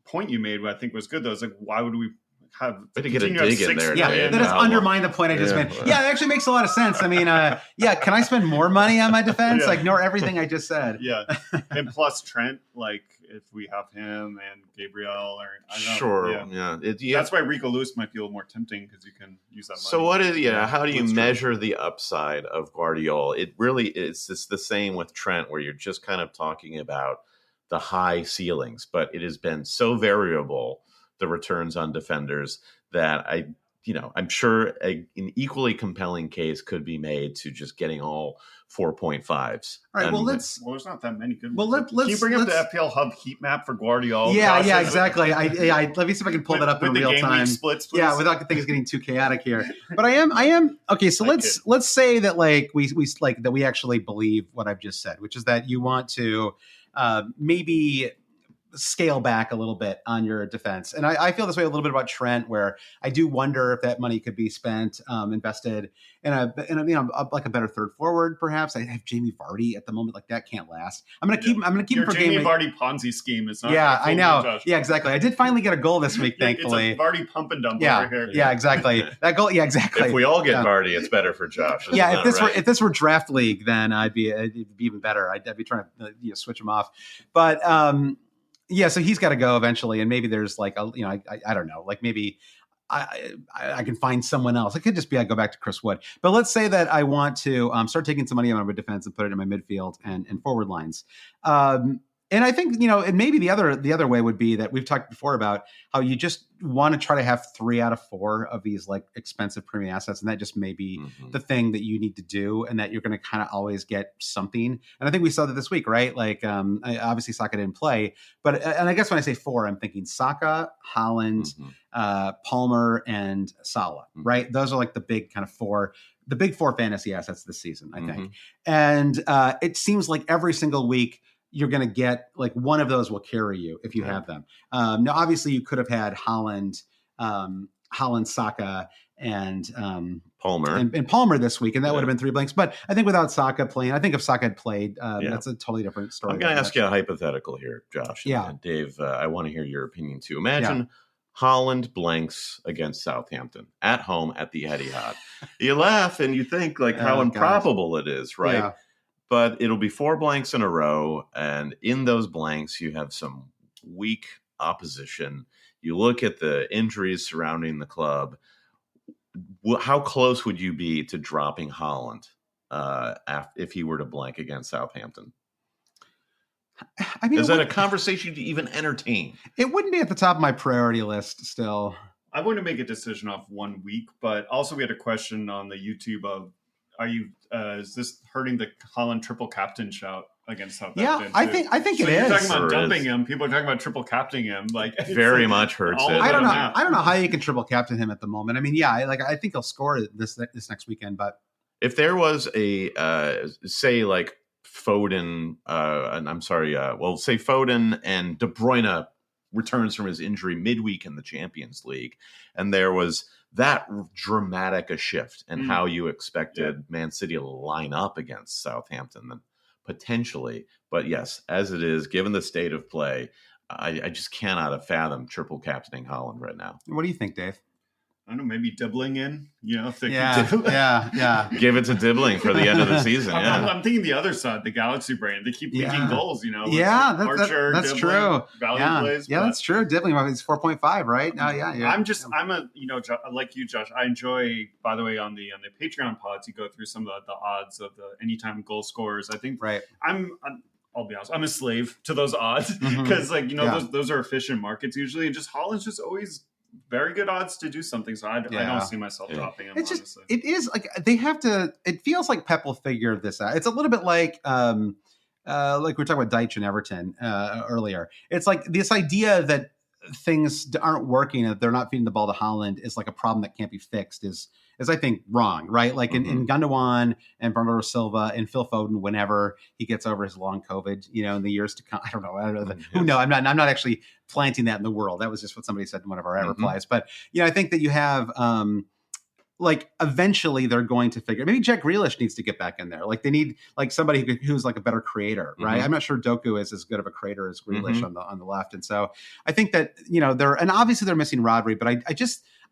point you made, what I think was good though, is like, why would we have to get a dig in there? Yeah, that has undermined the point I just made. Yeah, it actually makes a lot of sense. I mean, can I spend more money on my defense? Like, ignore everything I just said. Yeah, and plus Trent, like if we have him and Gabriel, or I don't know. Sure, that's why Rico Lewis might be a little more tempting because you can use that money. So how do you measure the upside of Guardiola? It really is just the same with Trent, where you're just kind of talking about the high ceilings, but it has been so variable, the returns on defenders, that I'm sure an equally compelling case could be made to just getting all 4.5s. All right. There's not that many good ones. Can you bring up the FPL Hub heat map for Guardiola? Yeah, exactly. Let me see if I can pull that up in real time. Splits, please. Yeah, without things getting too chaotic here. But I am okay. So let's say that we actually believe what I've just said, which is that you want to maybe scale back a little bit on your defense. And I feel this way a little bit about Trent, where I do wonder if that money could be spent, invested in a better third forward, perhaps. I have Jamie Vardy at the moment. Like, that can't last. I'm going to keep him for Jamie game Vardy Ponzi scheme is not. Yeah, I know. Yeah, exactly. I did finally get a goal this week, thankfully. It's a Vardy pump and dump over here. Yeah, exactly. That goal. Yeah, exactly. If we all get Vardy, it's better for Josh. Yeah, if this were draft league, then it'd be even better. I'd be trying to switch him off. But yeah, so he's got to go eventually, and maybe there's like I don't know, like maybe I can find someone else. It could just be I go back to Chris Wood. But let's say that I want to start taking some money out of my defense and put it in my midfield and forward lines. And I think, and maybe the other way would be that we've talked before about how you just want to try to have 3 out of 4 of these like expensive premium assets. And that just may be the thing that you need to do, and that you're going to kind of always get something. And I think we saw that this week, right? Like, obviously Saka didn't play, but, and I guess when I say 4, I'm thinking Saka, Haaland, Palmer, and Salah, right? Those are like the big kind of 4 fantasy assets this season, I think. And it seems like every single week, you're going to get like one of those will carry you if you have them. Now, obviously, you could have had Haaland, Saka, and Palmer and Palmer this week, and that would have been 3 blanks. But I think without Saka playing, I think if Saka had played, that's a totally different story. I'm going to ask you a hypothetical here, Josh. And Dave, I want to hear your opinion too. Imagine Haaland blanks against Southampton at home at the Etihad. You laugh and you think like how improbable it is, right? Yeah. But it'll be 4 blanks in a row, and in those blanks, you have some weak opposition. You look at the injuries surrounding the club. How close would you be to dropping Haaland if he were to blank against Southampton? I mean, is that a conversation to even entertain? It wouldn't be at the top of my priority list still. I wouldn't make a decision off 1 week, but also we had a question on the YouTube of, is this hurting the Haaland triple captain shout against Southampton? Yeah, I think it is. You're talking about dumping him. People are talking about triple captaining him. Like, very much hurts it. I don't know how you can triple captain him at the moment. I mean, I think he'll score this next weekend. But if there was a say like Foden, say Foden and De Bruyne returns from his injury midweek in the Champions League, and there was that dramatic a shift in how you expected Man City to line up against Southampton, then potentially. But yes, as it is, given the state of play, I just cannot fathom triple captaining Haaland right now. What do you think, Dave? I don't know, maybe Dibbling in, Yeah. Give it to Dibbling for the end of the season. Yeah. I'm thinking the other side, the Galaxy brain. They keep leaking goals, Yeah, Archer, that's Dibbling, true. Value plays. Yeah, that's true. Dibbling, it's 4.5, right? No, I'm a, like you, Josh. I enjoy, by the way, on the Patreon pods, you go through some of the odds of the anytime goal scorers. I think I'll be honest, I'm a slave to those odds because those are efficient markets usually, and just Haaland's just always very good odds to do something. So I don't see myself dropping him. It's just, honestly. it is like they have to. It feels like Pep will figure this out. It's a little bit like we were talking about Deitch and Everton earlier. It's like this idea that things aren't working, that they're not feeding the ball to Haaland is like a problem that can't be fixed. Is I think wrong, right? Like in Gundogan and Bernardo Silva and Phil Foden, whenever he gets over his long COVID, in the years to come, I don't know. Who knows? I'm not actually planting that in the world. That was just what somebody said in one of our replies. But I think that you have like eventually they're going to figure. Maybe Jack Grealish needs to get back in there. Like they need like somebody who's like a better creator, right? I'm not sure Doku is as good of a creator as Grealish on the left, and so I think that they're obviously missing Rodri, but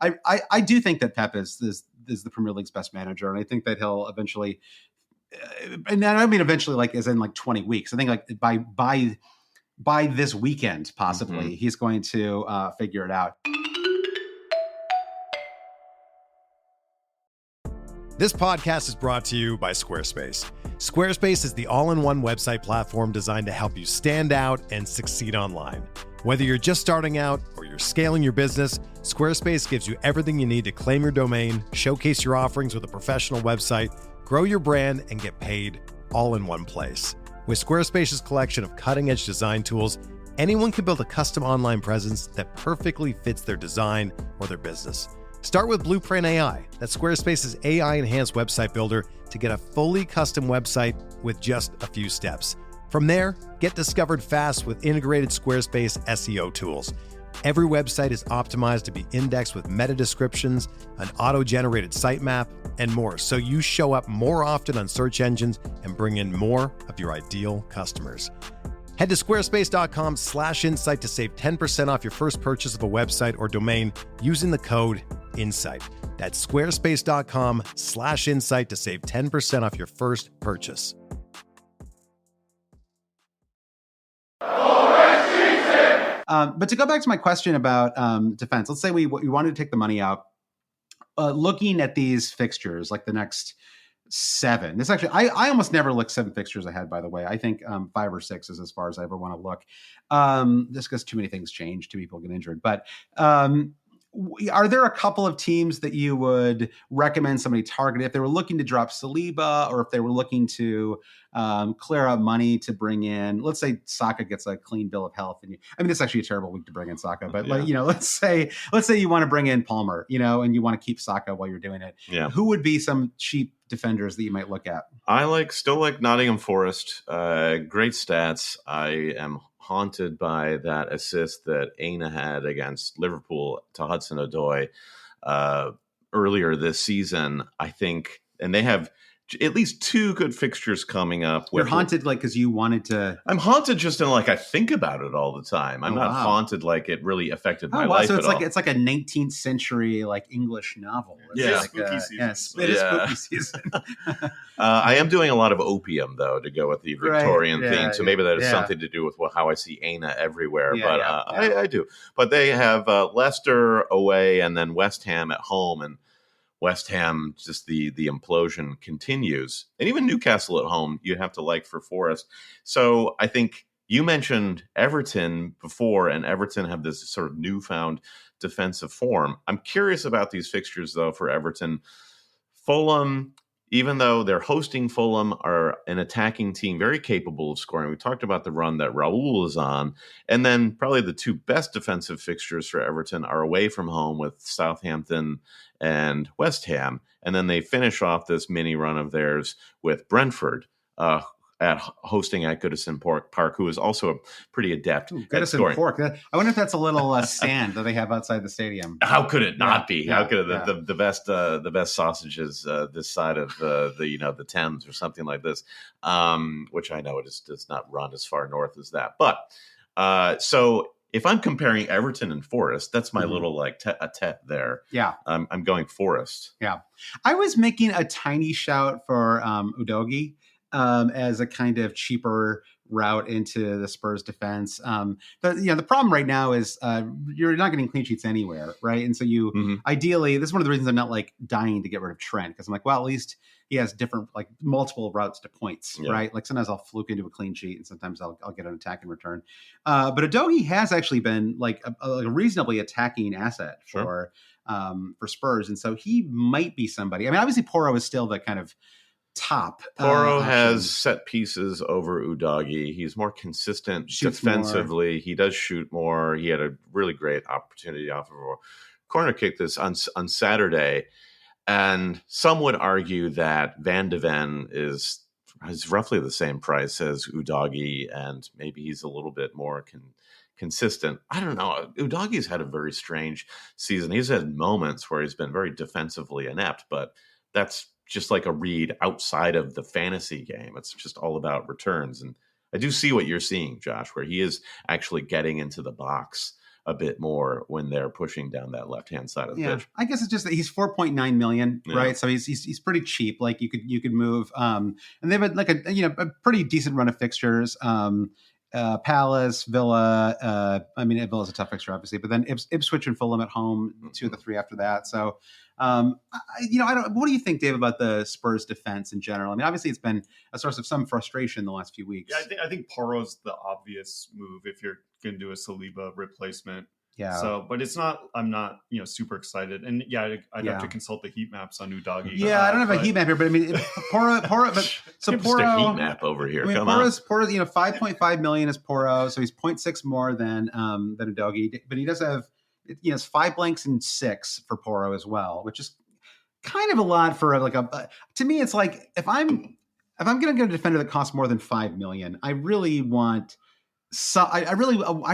I do think that Pep is the Premier League's best manager, and I think that he'll eventually, and I don't mean eventually like as in like 20 weeks. I think like by this weekend possibly he's going to figure it out. This podcast is brought to you by Squarespace. Squarespace is the all-in-one website platform designed to help you stand out and succeed online. Whether you're just starting out or you're scaling your business, Squarespace gives you everything you need to claim your domain, showcase your offerings with a professional website, grow your brand, and get paid all in one place. With Squarespace's collection of cutting-edge design tools, anyone can build a custom online presence that perfectly fits their design or their business. Start with Blueprint AI. That's Squarespace's AI-enhanced website builder to get a fully custom website with just a few steps. From there, get discovered fast with integrated Squarespace SEO tools. Every website is optimized to be indexed with meta descriptions, an auto-generated sitemap, and more, so you show up more often on search engines and bring in more of your ideal customers. Head to squarespace.com/insight to save 10% off your first purchase of a website or domain using the code INSIGHT. That's squarespace.com/insight to save 10% off your first purchase. But to go back to my question about defense, let's say we wanted to take the money out. Looking at these fixtures, like the next 7. This actually, I almost never look 7 fixtures ahead, by the way. I think 5 or 6 is as far as I ever want to look. Just because too many things change, too many people get injured. But are there a couple of teams that you would recommend somebody target if they were looking to drop Saliba, or if they were looking to clear out money to bring in, let's say Saka gets a clean bill of health, and this is actually a terrible week to bring in Saka, but let's say you want to bring in Palmer, and you want to keep Saka while you're doing it. Yeah. Who would be some cheap defenders that you might look at? I still like Nottingham Forest. Great stats. I am haunted by that assist that Aina had against Liverpool to Hudson-Odoi earlier this season, I think. And they have at least 2 good fixtures coming up. You're haunted because you wanted to... I'm haunted just in I think about it all the time. I'm not haunted like it really affected my life at all. It's like a 19th century English novel. It's spooky season. It is spooky season. I am doing a lot of opium, though, to go with the Victorian theme. So maybe that has something to do with how I see Aina everywhere. I do. But they have Leicester away and then West Ham at home. And West Ham, just the implosion continues. And even Newcastle at home, you have to like for Forest. So I think you mentioned Everton before, and Everton have this sort of newfound defensive form. I'm curious about these fixtures, though, for Everton. Fulham, even though they're hosting Fulham, are an attacking team, very capable of scoring. We talked about the run that Raul is on. And then probably the 2 best defensive fixtures for Everton are away from home with Southampton and West Ham. And then they finish off this mini run of theirs with Brentford at hosting at Goodison Park, who is also pretty adept at scoring. Park. I wonder if that's a little stand that they have outside the stadium. How could it not be? How could the best sausages this side of the Thames or something like this, which I know it does not run as far north as that. But so if I'm comparing Everton and Forest, that's my little like tete-a-tete there. Yeah. I'm going Forest. Yeah. I was making a tiny shout for Udogie as a kind of cheaper route into the Spurs defense. The problem right now is you're not getting clean sheets anywhere, right? And so you ideally, this is one of the reasons I'm not like dying to get rid of Trent, because I'm like, well, at least he has different, like multiple routes to points, right? Like sometimes I'll fluke into a clean sheet and sometimes I'll get an attack in return. But Udogie has actually been like a reasonably attacking asset for Spurs. And so he might be somebody. I mean, obviously Porro is still the kind of top. Porro has set pieces over Udogie. He's more consistent defensively. More. He does shoot more. He had a really great opportunity off of a corner kick this on Saturday. And some would argue that Van de Ven is roughly the same price as Udogie, and maybe he's a little bit more consistent. I don't know. Udogie's had a very strange season. He's had moments where he's been very defensively inept, but that's just like a read outside of the fantasy game. It's just all about returns. And I do see what you're seeing, Josh, where he is actually getting into the box a bit more when they're pushing down that left-hand side of the pitch. I guess it's just that he's 4.9 million, right? So he's pretty cheap. Like you could move, and they've had like a pretty decent run of fixtures. Palace, Villa. Villa's a tough fixture, obviously, but then Ipswich and Fulham at home, 2 of the 3 after that. So, I don't. What do you think, Dave, about the Spurs defense in general? I mean, obviously, it's been a source of some frustration the last few weeks. Yeah, I think Porro's the obvious move if you're going to do a Saliba replacement. Yeah. So, but it's not. I'm not, super excited. And I'd have to consult the heat maps on Udogie. Yeah, I don't have a heat map here, but I mean, Porro. But so Porro, just a heat map over here. Come Porro's 5.5 million is Porro, so he's 0.6 more than Udogie. But he does have, it's 5 blanks and 6 for Porro as well, which is kind of a lot for to me. It's like if I'm going to get a defender that costs more than 5 million, I really want. So I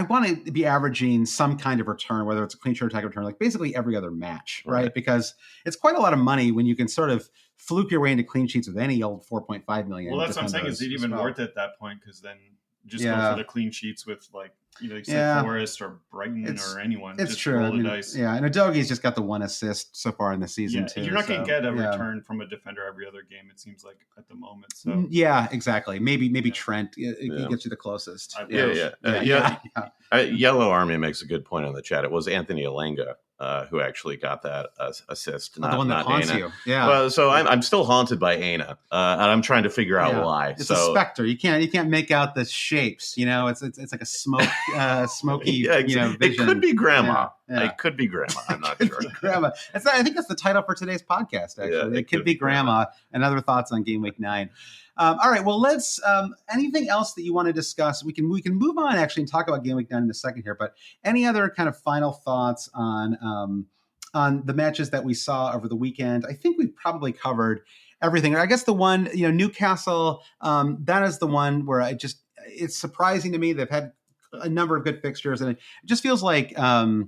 want to be averaging some kind of return, whether it's a clean sheet or attack return, like basically every other match, right? Because it's quite a lot of money when you can sort of fluke your way into clean sheets with any old 4.5 million. Well, that's what I'm saying. Is it even worth it at that point? Because then just go for the clean sheets with Forest or Brighton or anyone. It's just true. Roll the dice. Yeah, and Udogie's just got the 1 assist so far in the season too. You're not going to get a return from a defender every other game, it seems like, at the moment. So yeah, exactly. Maybe Trent gets you the closest. Yellow Army makes a good point on the chat. It was Anthony Alenga who actually got that assist. Not the one that haunts you. Yeah. Well, so I'm still haunted by Aina, and I'm trying to figure out why. It's a specter. You can't make out the shapes. It's like a smoky. Vision. It could be Grandma. Yeah. It could be Grandma. I'm not sure. Grandma. I think that's the title for today's podcast. Actually, it could be Grandma. And other thoughts on Game Week 9. All right. Well, let's. Anything else that you want to discuss? We can move on actually and talk about Game Week 9 in a second here. But any other kind of final thoughts on the matches that we saw over the weekend? I think we've probably covered everything. I guess the one, Newcastle. That is the one where it's surprising to me. They've had a number of good fixtures, and it just feels like the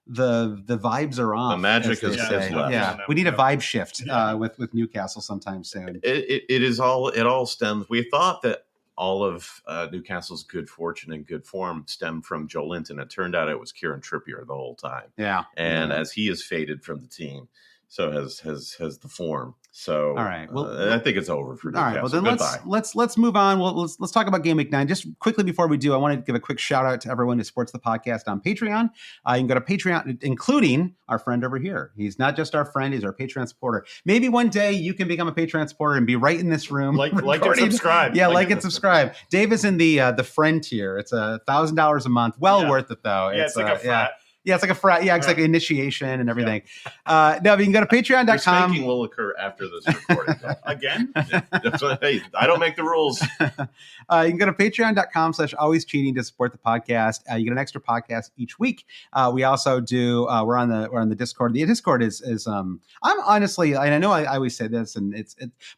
vibes are off. The magic is left. Yeah, we need a vibe shift with Newcastle sometime soon. It all stems. We thought that all of Newcastle's good fortune and good form stemmed from Joe Linton. It turned out it was Kieran Trippier the whole time. Yeah, and as he has faded from the team, so has the form. So all right, well, I think it's over for Newcastle. All right, well then let's move on. Well, let's talk about Game Week 9. Just quickly before we do, I want to give a quick shout out to everyone who supports the podcast on Patreon. You can go to Patreon, including our friend over here. He's not just our friend; he's our Patreon supporter. Maybe one day you can become a Patreon supporter and be right in this room, like and subscribe. Yeah, like and subscribe. Dave is in the friend tier. It's $1,000 a month. Well worth it though. Yeah, it's like a frat. Yeah, it's like a frat. Yeah, it's like initiation and everything. No, but you can go to patreon.com. Your spanking will occur after this recording. Again? Hey, I don't make the rules. You can go to patreon.com/alwayscheating to support the podcast. You get an extra podcast each week. We also do, we're on the Discord. The Discord is I'm honestly, and I know I always say this, and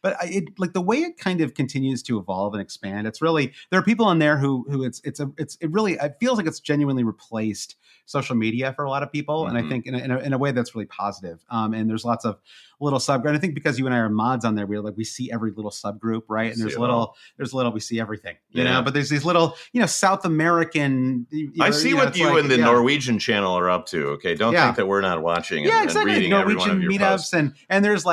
but like the way it kind of continues to evolve and expand, it's really, there are people in there who it feels like it's genuinely replaced social media media for a lot of people. And I think in a way that's really positive. And there's lots of little subgroup. And I think because you and I are mods on there, we see every little subgroup, right? And we see everything, you know, but there's these little, South American. I see what you and the Norwegian channel are up to. Okay. Don't think that we're not watching and reading Norwegian every one of your meetups posts. and there's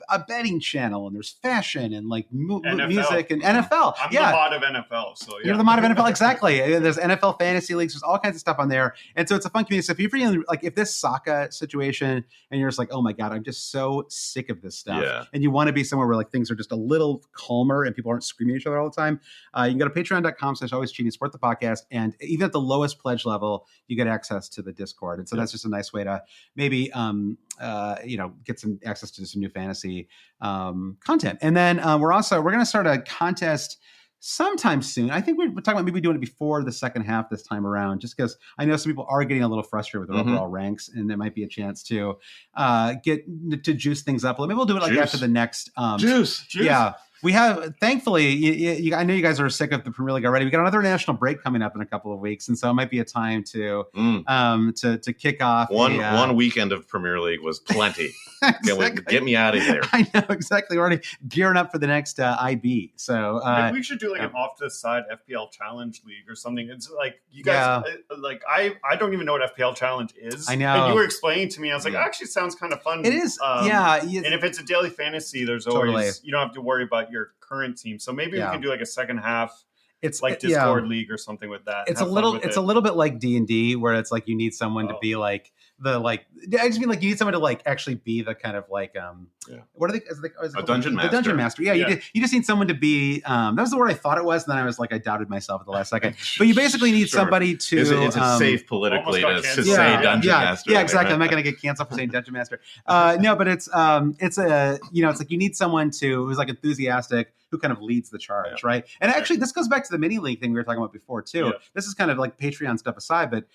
a betting channel and there's fashion and like music and NFL. I'm the mod of NFL. So you're the mod of NFL. Exactly. There's NFL fantasy leagues. There's all kinds of stuff on there. And so it's a fun community. So if you're feeling like if this Saka situation and you're just like, oh my God, I'm just so sick of this stuff. Yeah. And you want to be somewhere where like things are just a little calmer and people aren't screaming at each other all the time. You can go to patreon.com/alwayscheating, support the podcast. And even at the lowest pledge level, you get access to the Discord. And so that's just a nice way to maybe, get some access to some new fantasy content. And then we're going to start a contest sometime soon. I think we're talking about maybe doing it before the second half this time around, just because I know some people are getting a little frustrated with their overall ranks, and there might be a chance to get to juice things up a little. Maybe we'll do it like after the next juice. Yeah. We have, thankfully, I know you guys are sick of the Premier League already. We got another national break coming up in a couple of weeks, and so it might be a time to kick off. One weekend of Premier League was plenty. Exactly. Get me out of there. I know, exactly. We're already gearing up for the next IB. So maybe we should do like an off the side FPL Challenge League or something. It's like you guys, I don't even know what FPL Challenge is. I know. And you were explaining to me, I was like, actually sounds kind of fun. It is. And if it's a daily fantasy, there's always, you don't have to worry about your current team. So maybe we can do like a second half. It's like Discord League or something with that. It's a little bit like D&D, where it's like you need someone to be like I just mean like you need someone to like actually be the kind of like what are they? Is a dungeon master. The dungeon master. Yeah. You just need someone to be. That was the word I thought it was, and then I was like I doubted myself at the last second. But you basically need somebody to. Is it safe politically to say dungeon master? Yeah, exactly. I'm not going to get canceled for saying dungeon master. No, but it's like you need someone who's like enthusiastic, who kind of leads the charge, right? And actually, this goes back to the mini league thing we were talking about before too. Yeah. This is kind of like Patreon stuff aside, but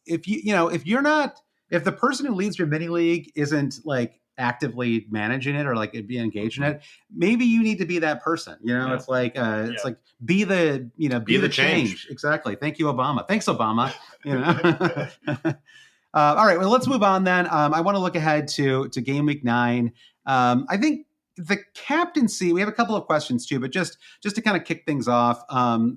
if the person who leads your mini league isn't like actively managing it or like be engaged in it, maybe you need to be that person. It's like be the change. Exactly. Thank you, Obama. Thanks, Obama. All right. Well, let's move on then. I want to look ahead to game week 9. I think the captaincy, we have a couple of questions too, but just to kind of kick things off,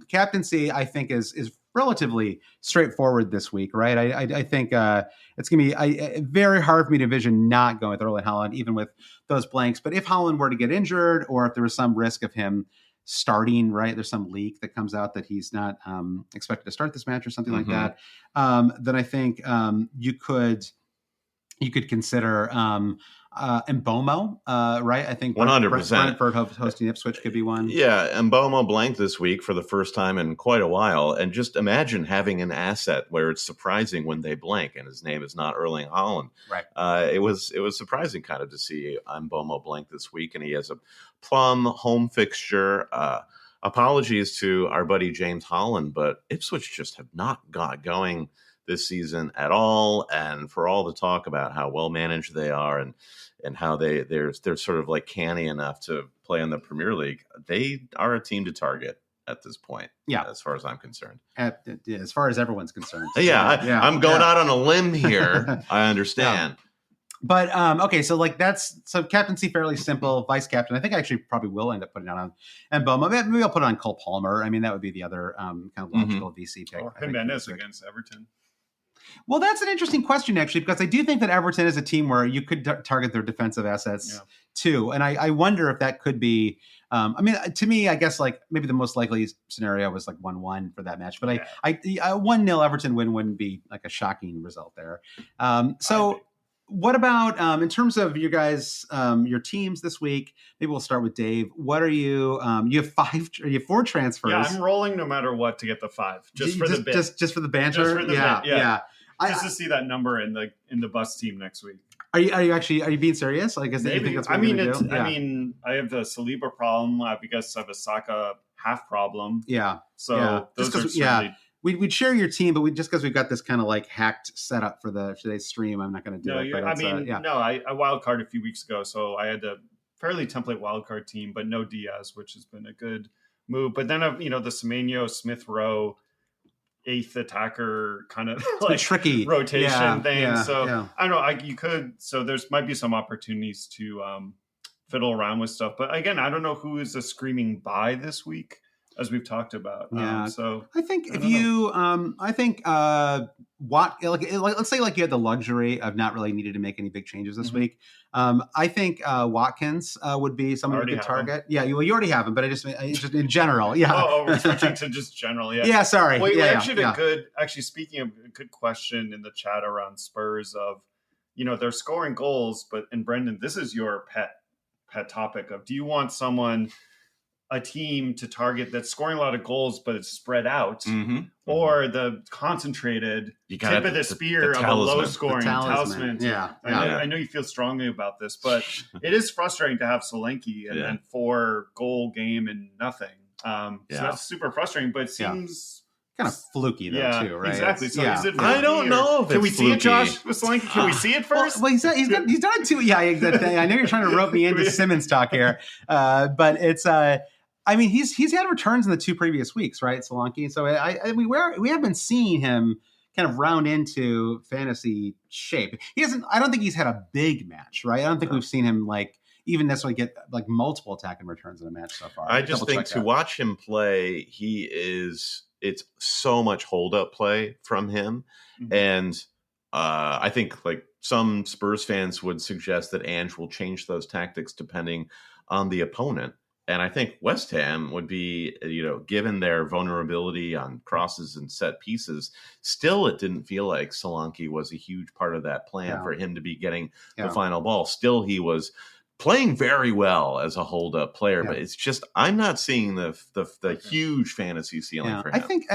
captaincy, I think is relatively straightforward this week, right? I think it's going to be very hard for me to envision not going with Erling Haaland, even with those blanks. But if Haaland were to get injured, or if there was some risk of him starting, right, there's some leak that comes out that he's not expected to start this match or something like that, then I think you could consider Mbomo, right? I think 100%. Brentford hosting Ipswich could be one. Yeah, Mbomo blanked this week for the first time in quite a while, and just imagine having an asset where it's surprising when they blank, and his name is not Erling Haaland. Right. It was surprising kind of to see Mbomo blank this week, and he has a plum home fixture. Apologies to our buddy James Holland, but Ipswich just have not got going this season at all, and for all the talk about how well managed they are and how they're sort of like canny enough to play in the Premier League, they are a team to target at this point. Yeah, as far as I'm concerned. As far as everyone's concerned. I'm going out on a limb here. I understand. But okay, so captaincy fairly simple. Vice captain, I think I actually probably will end up putting it on Mbomo. Maybe I'll put it on Cole Palmer. I mean, that would be the other kind of logical VC pick. Or Jimenez against Everton. Well, that's an interesting question, actually, because I do think that Everton is a team where you could target their defensive assets too. And I wonder if that could be, to me, I guess like maybe the most likely scenario was like 1-1 for that match. But a 1-0 Everton win wouldn't be like a shocking result there. What about in terms of you guys, your teams this week? Maybe we'll start with Dave. What are you? You have 4 transfers. Yeah, I'm rolling no matter what to get the 5, just for the bit. Just for the banter. Just for the bit, yeah. Just to see that number in the bus team next week. Are you being serious? Like, is maybe. You think that's what you're gonna do? I mean, I have the Saliba problem because I have a Saka half problem. Yeah. So those are certainly. We'd share your team, but just because we've got this kind of like hacked setup for today's stream, I'm not going to do it. But I wildcard a few weeks ago, so I had a fairly template wildcard team, but no Diaz, which has been a good move. But then the Semenyo, Smith Rowe, eighth attacker kind of like tricky rotation thing. I don't know. So there's might be some opportunities to fiddle around with stuff. But again, I don't know who is a screaming buy this week, as we've talked about. So I think let's say like you had the luxury of not really needed to make any big changes this week. I think Watkins would be someone you could target. Yeah, you already have him, but I just in general. Yeah. We're switching to just general. Yeah. Yeah. Sorry. Wait, actually speaking of a good question in the chat around Spurs of, they're scoring goals, and Brendan, this is your pet topic of, do you want a team to target that's scoring a lot of goals, but it's spread out, or the concentrated tip of the spear of a low-scoring talisman. Yeah. I know you feel strongly about this, but it is frustrating to have Solanke and then 4-goal game and nothing. So that's super frustrating, but it seems kind of fluky though too, right? Exactly. So is it I don't know if can we see fluky. it, Josh? With Solanke, can we see it first? Well, he's done it too. Yeah, exactly. I know you're trying to rope me into Simmons talk here, but it's. He's had returns in the 2 previous weeks, right, Solanke? So we have been seeing him kind of round into fantasy shape. I don't think he's had a big match, right? I don't think we've seen him even necessarily get multiple attacking returns in a match so far. I just think to watch him play, it's so much hold up play from him. And I think some Spurs fans would suggest that Ange will change those tactics depending on the opponent. And I think West Ham would be, given their vulnerability on crosses and set pieces, still it didn't feel like Solanke was a huge part of that plan for him to be getting the final ball. Still, he was playing very well as a hold-up player, but it's just I'm not seeing the huge fantasy ceiling for him. I think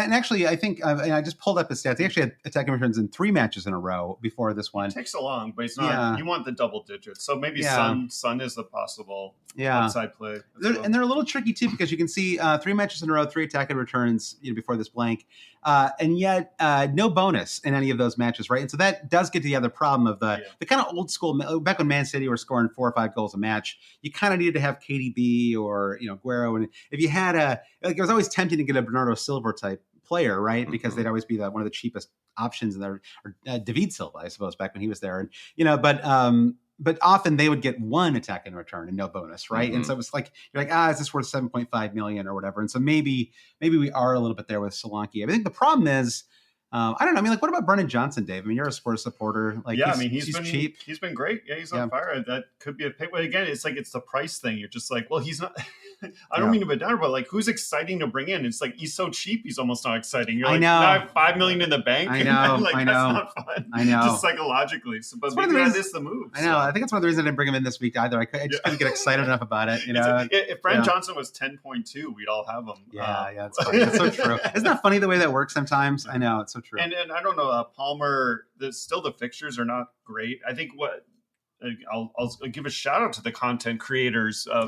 I just pulled up his stats. He actually had attacking returns in 3 matches in a row before this one. It takes so long, but it's not. You want the double digits, so maybe Son is the possible outside play. And they're a little tricky too because you can see 3 matches in a row, 3 attacking returns before this blank, and yet no bonus in any of those matches, right? And so that does get to the other problem of the kind of old school back when Man City were scoring 4 or 5 goals a match. You kind of needed to have KDB or Guerrero, and if you had it was always tempting to get a Bernardo Silva type player, right? Because they'd always be one of the cheapest options in there, or David Silva, I suppose, back when he was there, and but often they would get 1 attack in return and no bonus, right? And so it was you're is this worth 7.5 million or whatever? And so maybe we are a little bit there with Solanke. I think the problem is. I don't know. What about Brennan Johnson, Dave? You're a Spurs supporter. He's been cheap. He's been great. Yeah, he's on fire. That could be a pick. But again, it's it's the price thing. You're just well, he's not. I don't mean to be down, but who's exciting to bring in? It's he's so cheap, he's almost not exciting. You're now I have $5 million in the bank. I know. That's not fun. I know. Just psychologically. So, but maybe that is the move. I know. I think that's one of the reasons I didn't bring him in this week either. I just couldn't get excited enough about it. If Brennan Johnson was 10.2, we'd all have him. Yeah, it's funny. That's so true. Isn't that funny the way that works sometimes? I know, it's so true. And I don't know, Palmer. Still the fixtures are not great. I think I'll give a shout out to the content creators of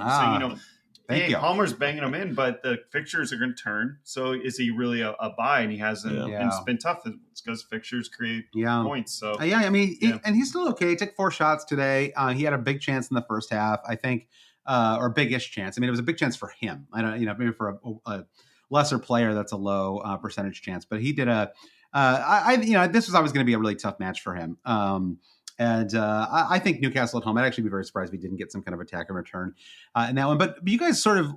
saying Palmer's banging them in, but the fixtures are going to turn. So is he really a buy? And he hasn't. And it's been tough. It's because fixtures create points. So and he's still okay. He took 4 shots today. He had a big chance in the first half, I think, or biggish chance. It was a big chance for him. I don't, maybe for a lesser player that's a low percentage chance, but he did this was always going to be a really tough match for him. I think Newcastle at home, I'd actually be very surprised if he didn't get some kind of attack in return in that one. But you guys sort of,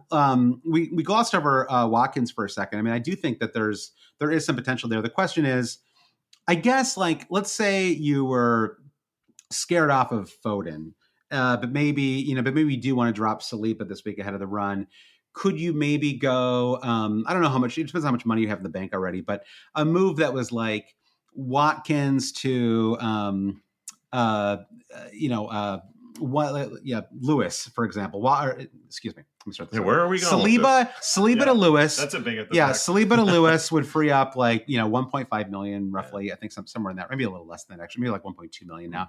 we glossed over Watkins for a second. I do think that there is some potential there. The question is, I guess, let's say you were scared off of Foden, but maybe you do want to drop Saliba this week ahead of the run. Could you maybe go, I don't know how much, it depends on how much money you have in the bank already, but a move that was Watkins to, Lewis, for example. Excuse me. Let me start this. Where are we going? Saliba to Lewis. That's a big at the back. Saliba to Lewis would free up 1.5 million roughly. I think somewhere in that, maybe a little less than that actually, maybe 1.2 million now.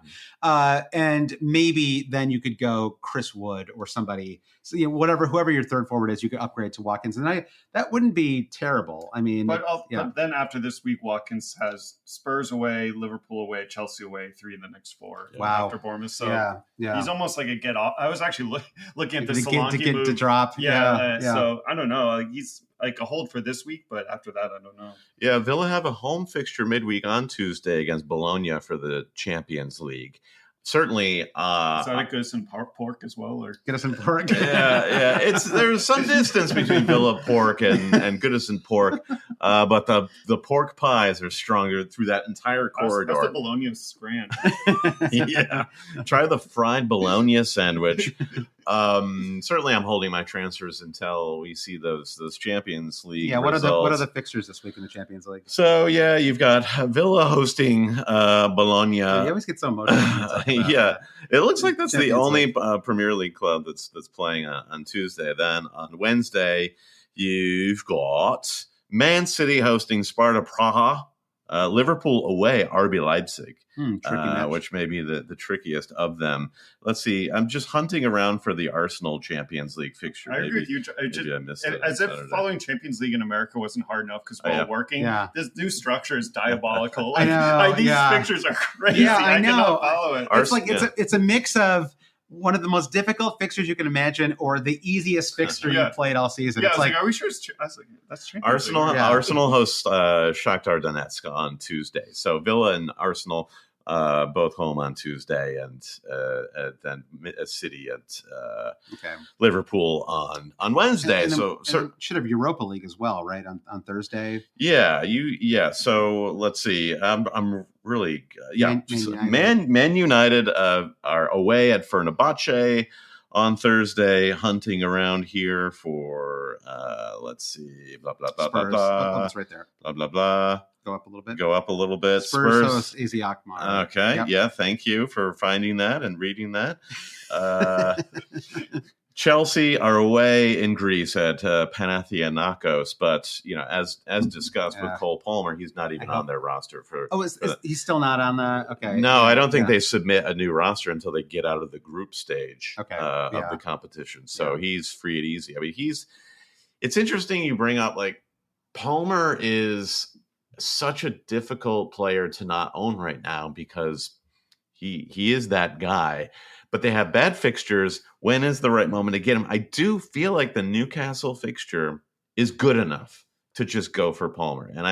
And maybe then you could go Chris Wood or somebody. So whoever your third forward is, you could upgrade to Watkins, and that wouldn't be terrible. But then after this week, Watkins has Spurs away, Liverpool away, Chelsea away, 3 in the next 4. Wow. After Bournemouth, so he's almost like a get off. I was actually looking at the Solanke move to drop. So I don't know. like a hold for this week, but after that, I don't know. Yeah, Villa have a home fixture midweek on Tuesday against Bologna for the Champions League. Certainly, is that a Goodison pork as well, or Goodison pork? yeah. There's some distance between Villa pork and Goodison pork, but the pork pies are stronger through that entire corridor. That's the Bologna scran. Yeah, try the fried Bologna sandwich. Certainly, I'm holding my transfers until we see those Champions League. Yeah, what are the fixtures this week in the Champions League? So yeah, you've got Villa hosting Bologna. Yeah, you always get so emotional. Yeah, it looks like that's Champions the only League. Premier League club that's playing on Tuesday. Then on Wednesday, you've got Man City hosting Sparta Praha, Liverpool away RB Leipzig. Which may be the trickiest of them. Let's see. I'm just hunting around for the Arsenal Champions League fixture. I agree with you. I missed it as if following Champions League in America wasn't hard enough because we're all working. Yeah. This new structure is diabolical. I know. These fixtures are crazy. Yeah, I know. Cannot follow it. It's like it's a mix of one of the most difficult fixtures you can imagine, or the easiest fixture you played all season. Yeah, it's like, are we sure? That's Champions Arsenal. League. Arsenal hosts Shakhtar Donetsk on Tuesday. So Villa and Arsenal. Both home on Tuesday, and then City at Liverpool on Wednesday. And should have Europa League as well, right? On Thursday. Yeah. So let's see. I'm really Man United are away at Fenerbahce on Thursday, hunting around here for let's see, blah blah blah Spurs. blah blah. That's right there. Blah blah blah. Go up a little bit. Spurs. Easy Akmar. Okay. Yep. Yeah. Thank you for finding that and reading that. Chelsea are away in Greece at Panathinaikos, but as discussed with Cole Palmer, he's not even on their roster for. Oh, he's still not on the? Okay. No, I don't think they submit a new roster until they get out of the group stage of the competition. So he's free and easy. I mean, it's interesting you bring up, like, Palmer is such a difficult player to not own right now because he is that guy, but they have bad fixtures. When is the right moment to get him? I do feel like the Newcastle fixture is good enough to just go for Palmer. And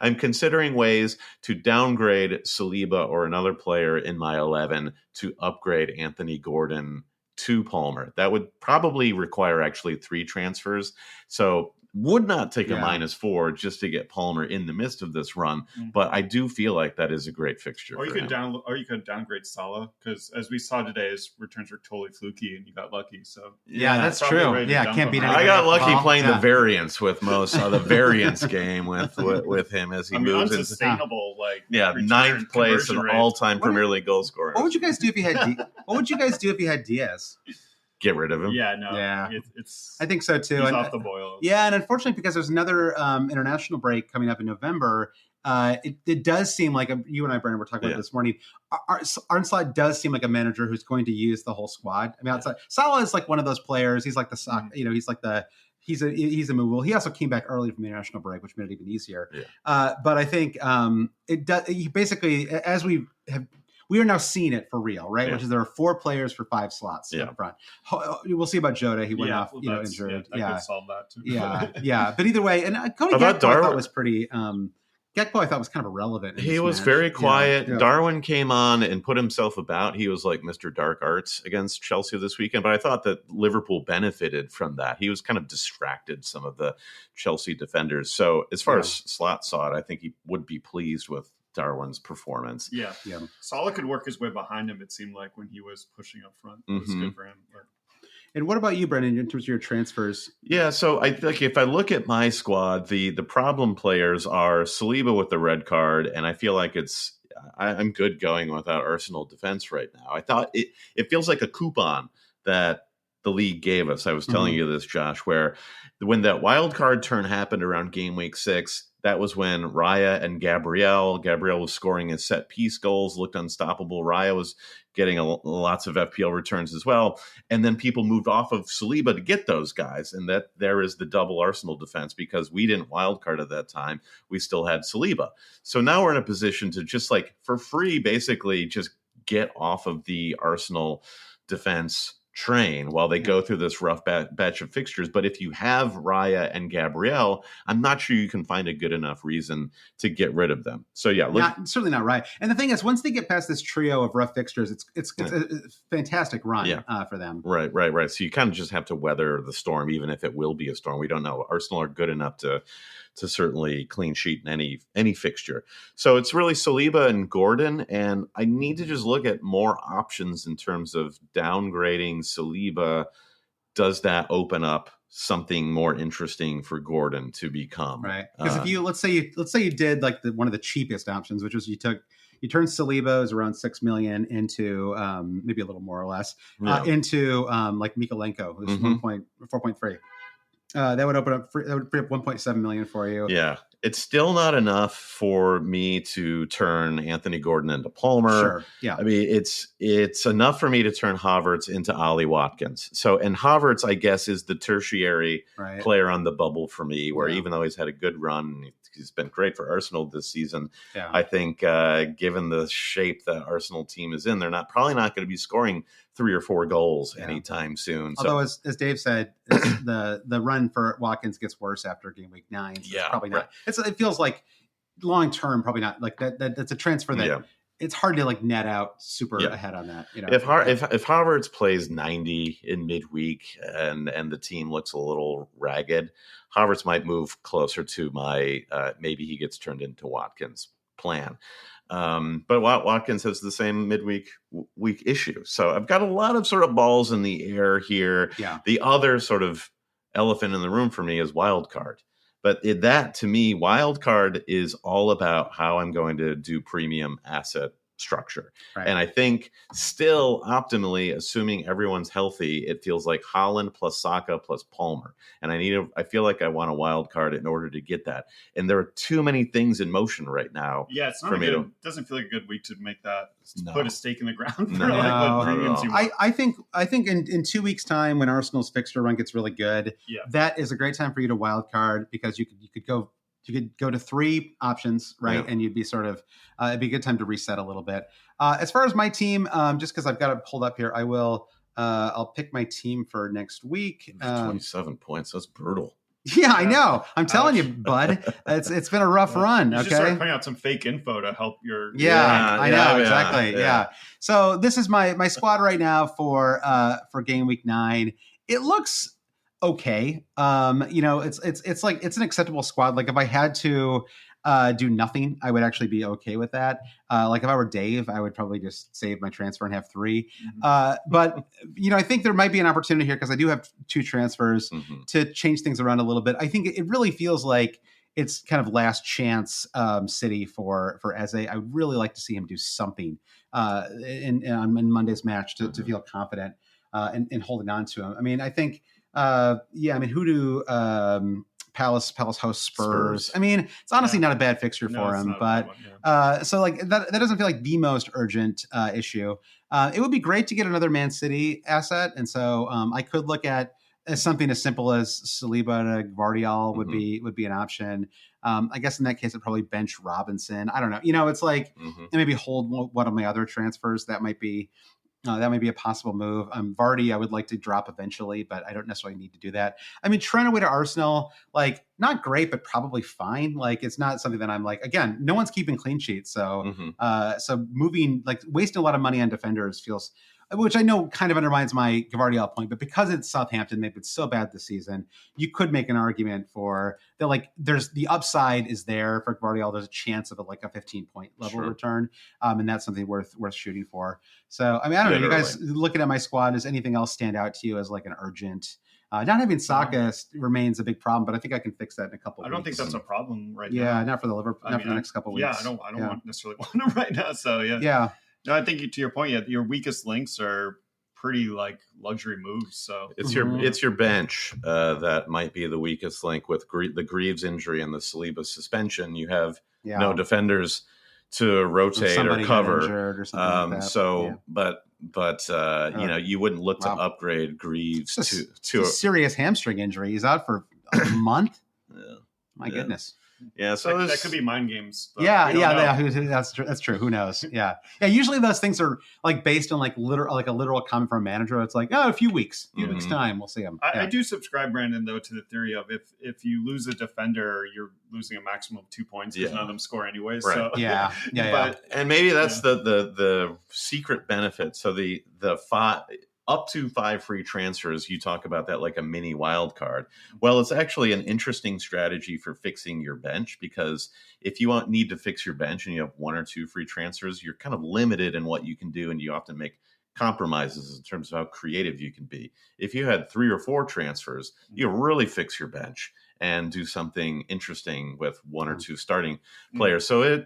I'm considering ways to downgrade Saliba or another player in my 11 to upgrade Anthony Gordon to Palmer. That would probably require actually 3 transfers. So would not take a -4 just to get Palmer in the midst of this run, but I do feel like that is a great fixture. Or you could downgrade Salah, because as we saw today, his returns were totally fluky, and you got lucky. So that's true. Yeah, can't beat. I got lucky playing the variance with most of the variance game with him as he moves unsustainable. Like 9th place in all-time Premier League goal scorer. What would you guys do if you had? What would you guys do if you had Diaz? Get rid of him. Yeah, no. Yeah, it's. I think so too. He's off the boil. Yeah, and unfortunately, because there's another international break coming up in November, it does seem like you and I, Brandon, were talking about this morning. Arne Slot does seem like a manager who's going to use the whole squad. I mean, outside Salah is like one of those players. He's like the Saka, he's like he's a movable. He also came back early from the international break, which made it even easier. Yeah. But I think it does. Basically, as we are now seeing it for real, right? Yeah. Which is there are 4 players for 5 slots up front. We'll see about Jota. He went off, injured. Yeah, could solve that too. Yeah. But either way, and Cody Gakpo I thought was pretty. Gakpo I thought was kind of irrelevant. He was very quiet. Yeah. Darwin came on and put himself about. He was like Mr. Dark Arts against Chelsea this weekend. But I thought that Liverpool benefited from that. He was kind of distracted some of the Chelsea defenders. So as far as Slot saw it, I think he would be pleased with Darwin's performance. Yeah. Salah could work his way behind him, it seemed like, when he was pushing up front. It was good for him. And what about you, Brendan, in terms of your transfers? Yeah, so if I look at my squad, the problem players are Saliba with the red card, and I feel like I'm good going without Arsenal defense right now. I thought it feels like a coupon that the league gave us. I was telling you this, Josh, where when that wild card turn happened around game week 6, that was when Raya and Gabriel was scoring his set piece goals, looked unstoppable. Raya was getting lots of FPL returns as well. And then people moved off of Saliba to get those guys. And that there is the double Arsenal defense, because we didn't wildcard at that time. We still had Saliba. So now we're in a position to just for free, basically just get off of the Arsenal defense, train while they go through this rough batch of fixtures. But if you have Raya and Gabriel, I'm not sure you can find a good enough reason to get rid of them. So yeah, certainly not right. And the thing is, once they get past this trio of rough fixtures, it's a fantastic run for them. Right. So you kind of just have to weather the storm, even if it will be a storm. We don't know. Arsenal are good enough to certainly clean sheet in any fixture. So it's really Saliba and Gordon, and I need to just look at more options in terms of downgrading Saliba. Does that open up something more interesting for Gordon to become? Right. Because if you let's say you did like one of the cheapest options, which was you turned Saliba is around 6 million into maybe a little more or less into like Mikolenko, who's 4.3. That would open up. That would free up 1.7 million for you. Yeah, it's still not enough for me to turn Anthony Gordon into Palmer. Sure. Yeah, I mean it's enough for me to turn Havertz into Ollie Watkins. So, and Havertz, I guess, is the tertiary player on the bubble for me. Where even though he's had a good run, he's been great for Arsenal this season. Yeah. I think given the shape that Arsenal team is in, they're probably not going to be scoring 3 or 4 goals anytime soon. Although, as Dave said, the run for Watkins gets worse after game week 9. So probably not. Right. It feels like long term, probably not. Like that's a transfer that it's hard to like net out super ahead on that. You know, if Havertz plays 90 in midweek and the team looks a little ragged, Havertz might move closer to my maybe he gets turned into Watkins plan. But Watkins has the same midweek issue. So I've got a lot of sort of balls in the air here. Yeah. The other sort of elephant in the room for me is wild card. But that, to me, wild card is all about how I'm going to do premium asset structure. Right. And I think still optimally, assuming everyone's healthy, it feels like Haaland plus Saka plus Palmer. And I feel like I want a wild card in order to get that. And there are too many things in motion right now. Yeah, it's not it doesn't feel like a good week to make that put a stake in the ground for what premiums you want. I think in 2 weeks' time, when Arsenal's fixture run gets really good, that is a great time for you to wild card, because you could go to 3 options, right? Yeah. And you'd be sort of, it'd be a good time to reset a little bit. As far as my team, just because I've got it pulled up here, I'll pick my team for next week. 27 points. That's brutal. Yeah, I know. I'm telling you, bud, it's been a rough run. You okay. Just start putting out some fake info to help your. I know exactly. Yeah. So this is my squad right now for game week 9. It looks okay. It's like it's an acceptable squad. Like if I had to do nothing, I would actually be okay with that. Like if I were Dave, I would probably just save my transfer and have 3. But I think there might be an opportunity here, because I do have 2 transfers to change things around a little bit. I think it really feels like it's kind of last chance City for Eze. I would really like to see him do something in Monday's match to feel confident in holding on to him. I mean, I think. Who do Palace host Spurs? I mean, it's honestly not a bad fixture for him, but so like that doesn't feel like the most urgent issue. It would be great to get another Man City asset, and so I could look at something as simple as Saliba to Gvardiol would be an option. I guess in that case, I'd probably bench Robinson. I don't know. It's like and maybe hold one of my other transfers. That might be a possible move. Vardy, I would like to drop eventually, but I don't necessarily need to do that. I mean, Trent away to Arsenal, like not great, but probably fine. Like it's not something that I'm like, again, no one's keeping clean sheets. So, so moving, like wasting a lot of money on defenders feels, which I know kind of undermines my Gvardiol point, but because it's Southampton, they've been so bad this season, you could make an argument for that. Like there's the upside is there for Gvardiol. There's a chance of a 15-point level return. And that's something worth shooting for. So, I mean, I don't know, you guys looking at my squad, does anything else stand out to you as like an urgent, not having Saka remains a big problem, but I think I can fix that in a couple of weeks. I don't think that's a problem now. Yeah, not for the Liverpool, not for the next couple of weeks. Yeah, I don't necessarily want him right now. So yeah. No, I think to your point, your weakest links are pretty like luxury moves. So it's your bench that might be the weakest link with the Greaves injury and the Saliba suspension. You have no defenders to rotate or cover. Or something like that. But you wouldn't look to upgrade Greaves to a serious hamstring injury. He's out for a month. My goodness. Yeah, so that could be mind games. That's true. That's true. Who knows? Yeah. Usually those things are like based on like a literal comment from a manager. It's like, a few weeks time, we'll see them. I do subscribe, Brandon, though, to the theory of if you lose a defender, you're losing a maximum of 2 points because none of them score anyways. Right. So and maybe that's the secret benefit. So the up to 5 free transfers, you talk about that like a mini wild card. Well, it's actually an interesting strategy for fixing your bench, because if you need to fix your bench and you have 1 or 2 free transfers, you're kind of limited in what you can do, and you often make compromises in terms of how creative you can be. If you had 3 or 4 transfers, you really fix your bench and do something interesting with 1 or 2 starting players. So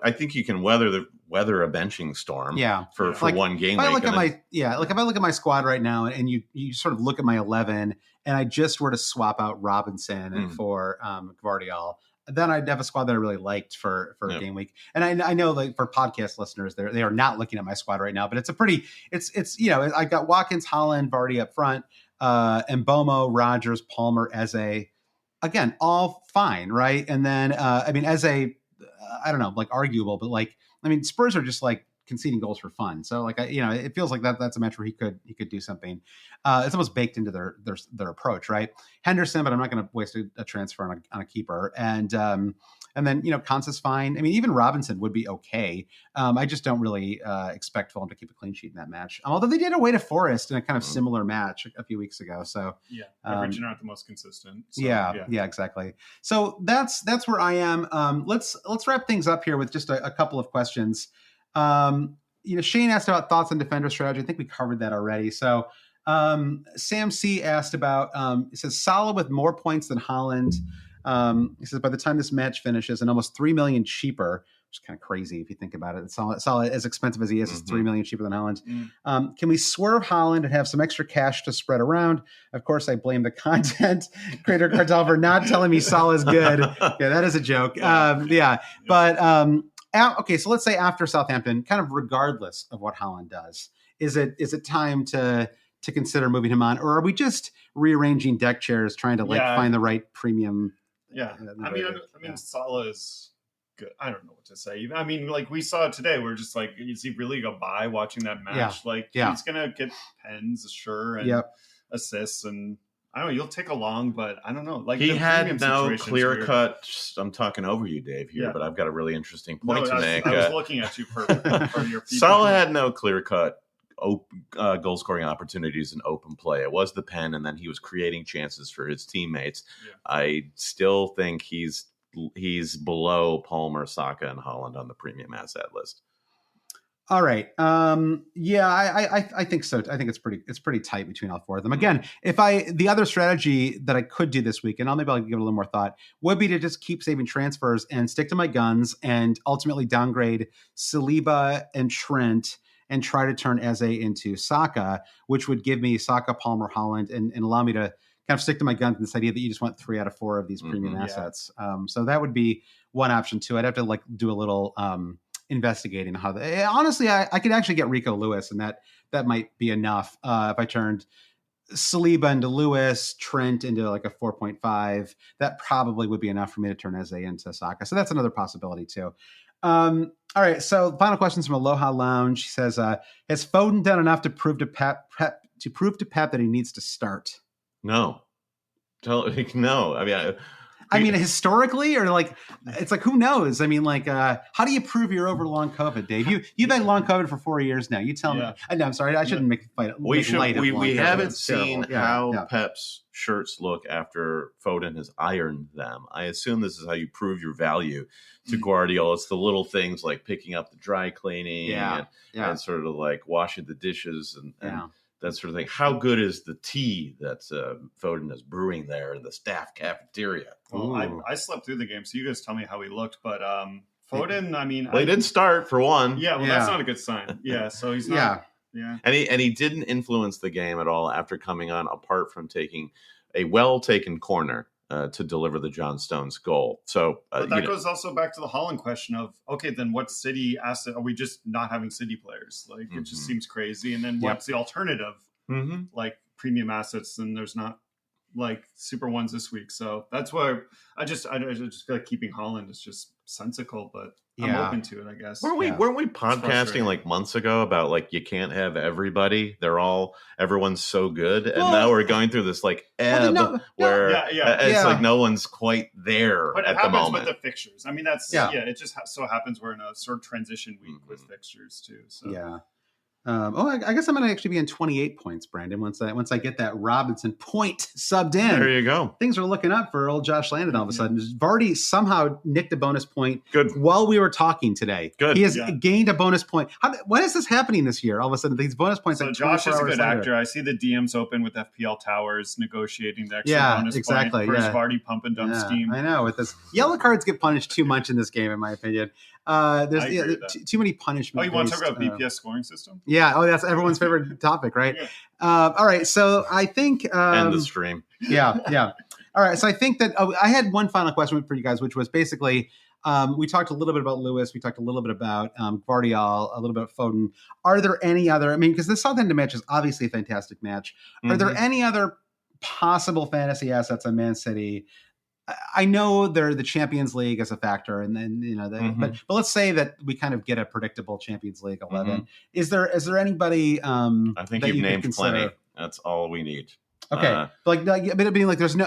I think you can weather a benching storm for one game week. If I look at my squad right now and you sort of look at my 11 and I just were to swap out Robinson for Gvardiol, then I'd have a squad that I really liked for a game week. And I know, like, for podcast listeners, they are not looking at my squad right now, but it's I got Watkins, Haaland, Vardy up front, Mbomo, Rodgers, Palmer, Eze. Again, all fine, right? And then, Eze, I don't know, like, arguable, but like, Spurs are just like conceding goals for fun. So like, it feels like that's a match where he could do something. It's almost baked into their approach, right? Henderson, but I'm not going to waste a transfer on a keeper. And then, Konsa's fine. Even Robinson would be okay. I just don't really expect Fulham to keep a clean sheet in that match. Although they did away to Forest in a kind of similar match a few weeks ago. So Norwegian aren't the most consistent. So, exactly. So that's where I am. Let's wrap things up here with just a couple of questions. Shane asked about thoughts on defender strategy. I think we covered that already. So Sam C asked about, he says Salah with more points than Haaland. He says by the time this match finishes and almost 3 million cheaper, which is kind of crazy if you think about it. Salah, as expensive as he is 3 million cheaper than Haaland. Can we swerve Haaland and have some extra cash to spread around? Of course, I blame the content creator Cartel for not telling me Salah is good. Yeah, that is a joke. But okay, so let's say after Southampton, kind of regardless of what Haaland does, is it time to consider moving him on, or are we just rearranging deck chairs, trying to find the right premium? Yeah, Salah is good. I don't know what to say. Like we saw today, we're just like, is he really a buy watching that match? He's gonna get pens, sure, and assists, and I don't know. You'll take along, but I don't know. Like, he had no clear cut. I'm talking over you, Dave, here, but I've got a really interesting point to make. I was looking at you for your feedback. Salah had no clear cut goal scoring opportunities in open play. It was the pen, and then he was creating chances for his teammates. I still think he's below Palmer, Saka, and Haaland on the premium asset list. All right. I think so. I think it's pretty tight between all 4 of them. Again, the other strategy that I could do this week, and I'll give it a little more thought, would be to just keep saving transfers and stick to my guns and ultimately downgrade Saliba and Trent and try to turn Eze into Saka, which would give me Saka, Palmer, Haaland, and allow me to kind of stick to my guns in this idea that you just want 3 out of 4 of these premium assets. So that would be one option too. I'd have to do a little investigating how honestly, I could actually get Rico Lewis, and that might be enough. If I turned Saliba into Lewis, Trent into like a 4.5, that probably would be enough for me to turn Eze into Saka. So that's another possibility too. All right. So final questions from Aloha Lounge. She says, has Foden done enough to prove to Pep that he needs to start? No. No. Historically, or like, it's like, who knows? How do you prove you're over long COVID, Dave? You've been long COVID for 4 years now. You tell me. I'm sorry. I shouldn't make light of we haven't seen how Pep's shirts look after Foden has ironed them. I assume this is how you prove your value to Guardiola. It's the little things like picking up the dry cleaning and sort of like washing the dishes and that sort of thing. How good is the tea that Foden is brewing there in the staff cafeteria? Well, I slept through the game, so you guys tell me how he looked. But Foden, he didn't start for one. Yeah, that's not a good sign. Yeah, so he's not. Yeah. And he didn't influence the game at all after coming on, apart from taking a well-taken corner to deliver the John Stones goal. So that goes also back to the Haaland question of, okay, then what City asset? Are we just not having City players? Like, it just seems crazy. And then what's the alternative? Like premium assets, and there's not like super ones this week. So that's why I just feel like keeping Haaland is just sensical, but I'm open to it, I guess. Weren't we podcasting like months ago about like you can't have everybody? Everyone's so good, and now we're going through this like ebb where it's like no one's quite there but at it the happens moment. with the fixtures. I mean, that's it just so happens we're in a sort of transition week with fixtures too. So I guess I'm going to actually be in 28 points, Brandon. Once I get that Robinson point subbed in, there you go. Things are looking up for old Josh Landon. All of a sudden, Vardy somehow nicked a bonus point. Good. While we were talking today. Good. He has gained a bonus point. When is this happening this year? All of a sudden, these bonus points. So Josh is a good actor. I see the DMs open with FPL Towers negotiating the extra bonus point for his Vardy pump and dump scheme. I know. With this, yellow cards get punished too much in this game, in my opinion. There's too many punishments. Oh, you want to talk about BPS scoring system? Yeah. Oh, that's everyone's favorite topic, right? All right. So I think end the stream. Yeah. All right. So I think that I had one final question for you guys, which was basically we talked a little bit about Lewis. We talked a little bit about Gvardiol, a little bit about Foden. Are there any other? I mean, because the Southampton match is obviously a fantastic match. Are there any other possible fantasy assets on Man City? I know they're the Champions League as a factor, and then but let's say that we kind of get a predictable Champions League 11. Is there anybody? I think you've named plenty. That's all we need. Okay, but being like there's no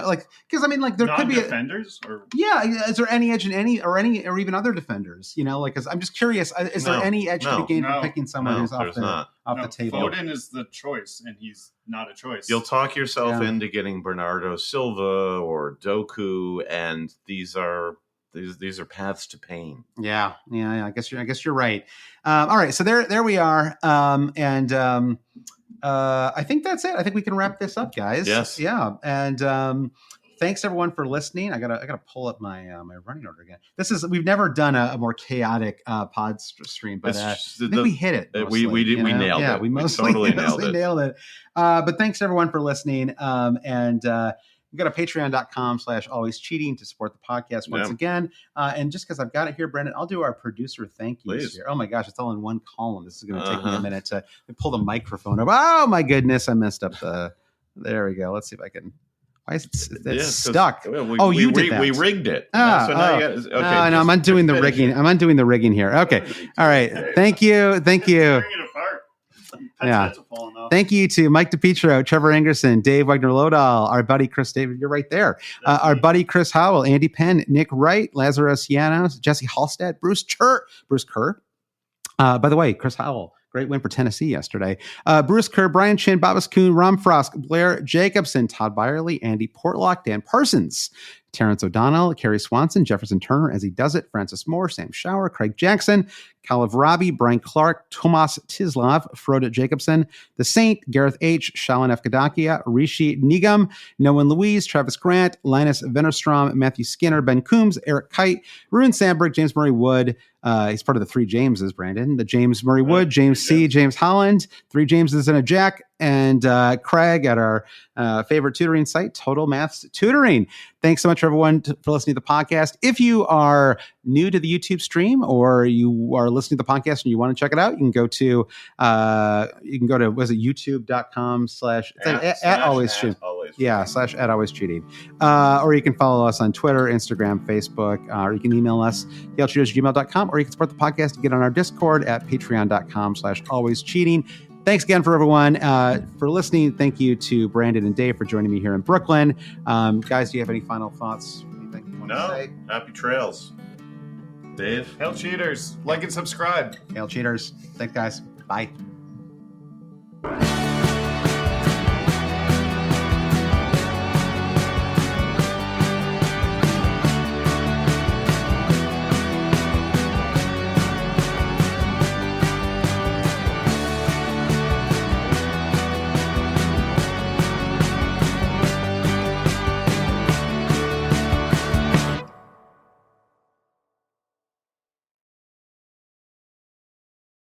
because I mean there could be defenders or is there any edge in any or even other defenders? Because I'm just curious. Is there any edge to be gained from picking someone who's off the table? Foden is the choice, and he's not a choice. You'll talk yourself into getting Bernardo Silva or Doku, and these are paths to pain. Yeah. I guess you're right. All right, so there we are, I think that's it. I think we can wrap this up, guys. Yes. Yeah. And thanks everyone for listening. I gotta pull up my running order again. We've never done a more chaotic pod stream, but I think we hit it. We nailed it. Yeah, we totally nailed it. But thanks everyone for listening. You go to patreon.com/alwayscheating to support the podcast once again. And just because I've got it here, Brendan, I'll do our producer thank yous here. Oh my gosh, it's all in one column. This is going to take me a minute to pull the microphone up. Oh my goodness, I messed up there we go. Let's see if I can. Why is it stuck? You did that. We rigged it. No, I'm undoing the rigging. I'm undoing the rigging here. Okay. All right. Thank you. Thank you to Mike DePietro, Trevor Angerson, Dave Wagner-Lodahl, our buddy Chris David. You're right there. Our buddy Chris Howell, Andy Penn, Nick Wright, Lazarus Llanos, Jesse Hallstead, Bruce Kerr. By the way, Chris Howell, great win for Tennessee yesterday. Bruce Kerr, Brian Chin, Babas Kuhn, Rom Frost, Blair Jacobson, Todd Byerly, Andy Portlock, Dan Parsons, Terrence O'Donnell, Kerry Swanson, Jefferson Turner as he does it, Francis Moore, Sam Shower, Craig Jackson, Kalev Robbie, Brian Clark, Tomas Tislov, Frode Jacobson, The Saint, Gareth H., Shalin F. Kadakia, Rishi Nigam, Noah Louise, Travis Grant, Linus Vennerstrom, Matthew Skinner, Ben Coombs, Eric Kite, Ruben Sandberg, James Murray Wood. He's part of the three Jameses, Brandon. The James Murray Wood, James C., James Holland, three Jameses and a Jack, and Craig at our favorite tutoring site, Total Maths Tutoring. Thanks so much, everyone, for listening to the podcast. If you are new to the YouTube stream or you are listening to the podcast and you want to check it out, you can go to youtube.com/ @alwaysstream. Yeah, /@alwayscheating. Or you can follow us on Twitter, Instagram, Facebook, or you can email us, hailcheaters@gmail.com, or you can support the podcast and get on our Discord at patreon.com/alwayscheating. Thanks again for everyone for listening. Thank you to Brandon and Dave for joining me here in Brooklyn. Guys, do you have any final thoughts? Anything you want to say? Happy trails. Dave? Hail Cheaters. Like and subscribe. Hail Cheaters. Thanks, guys. Bye.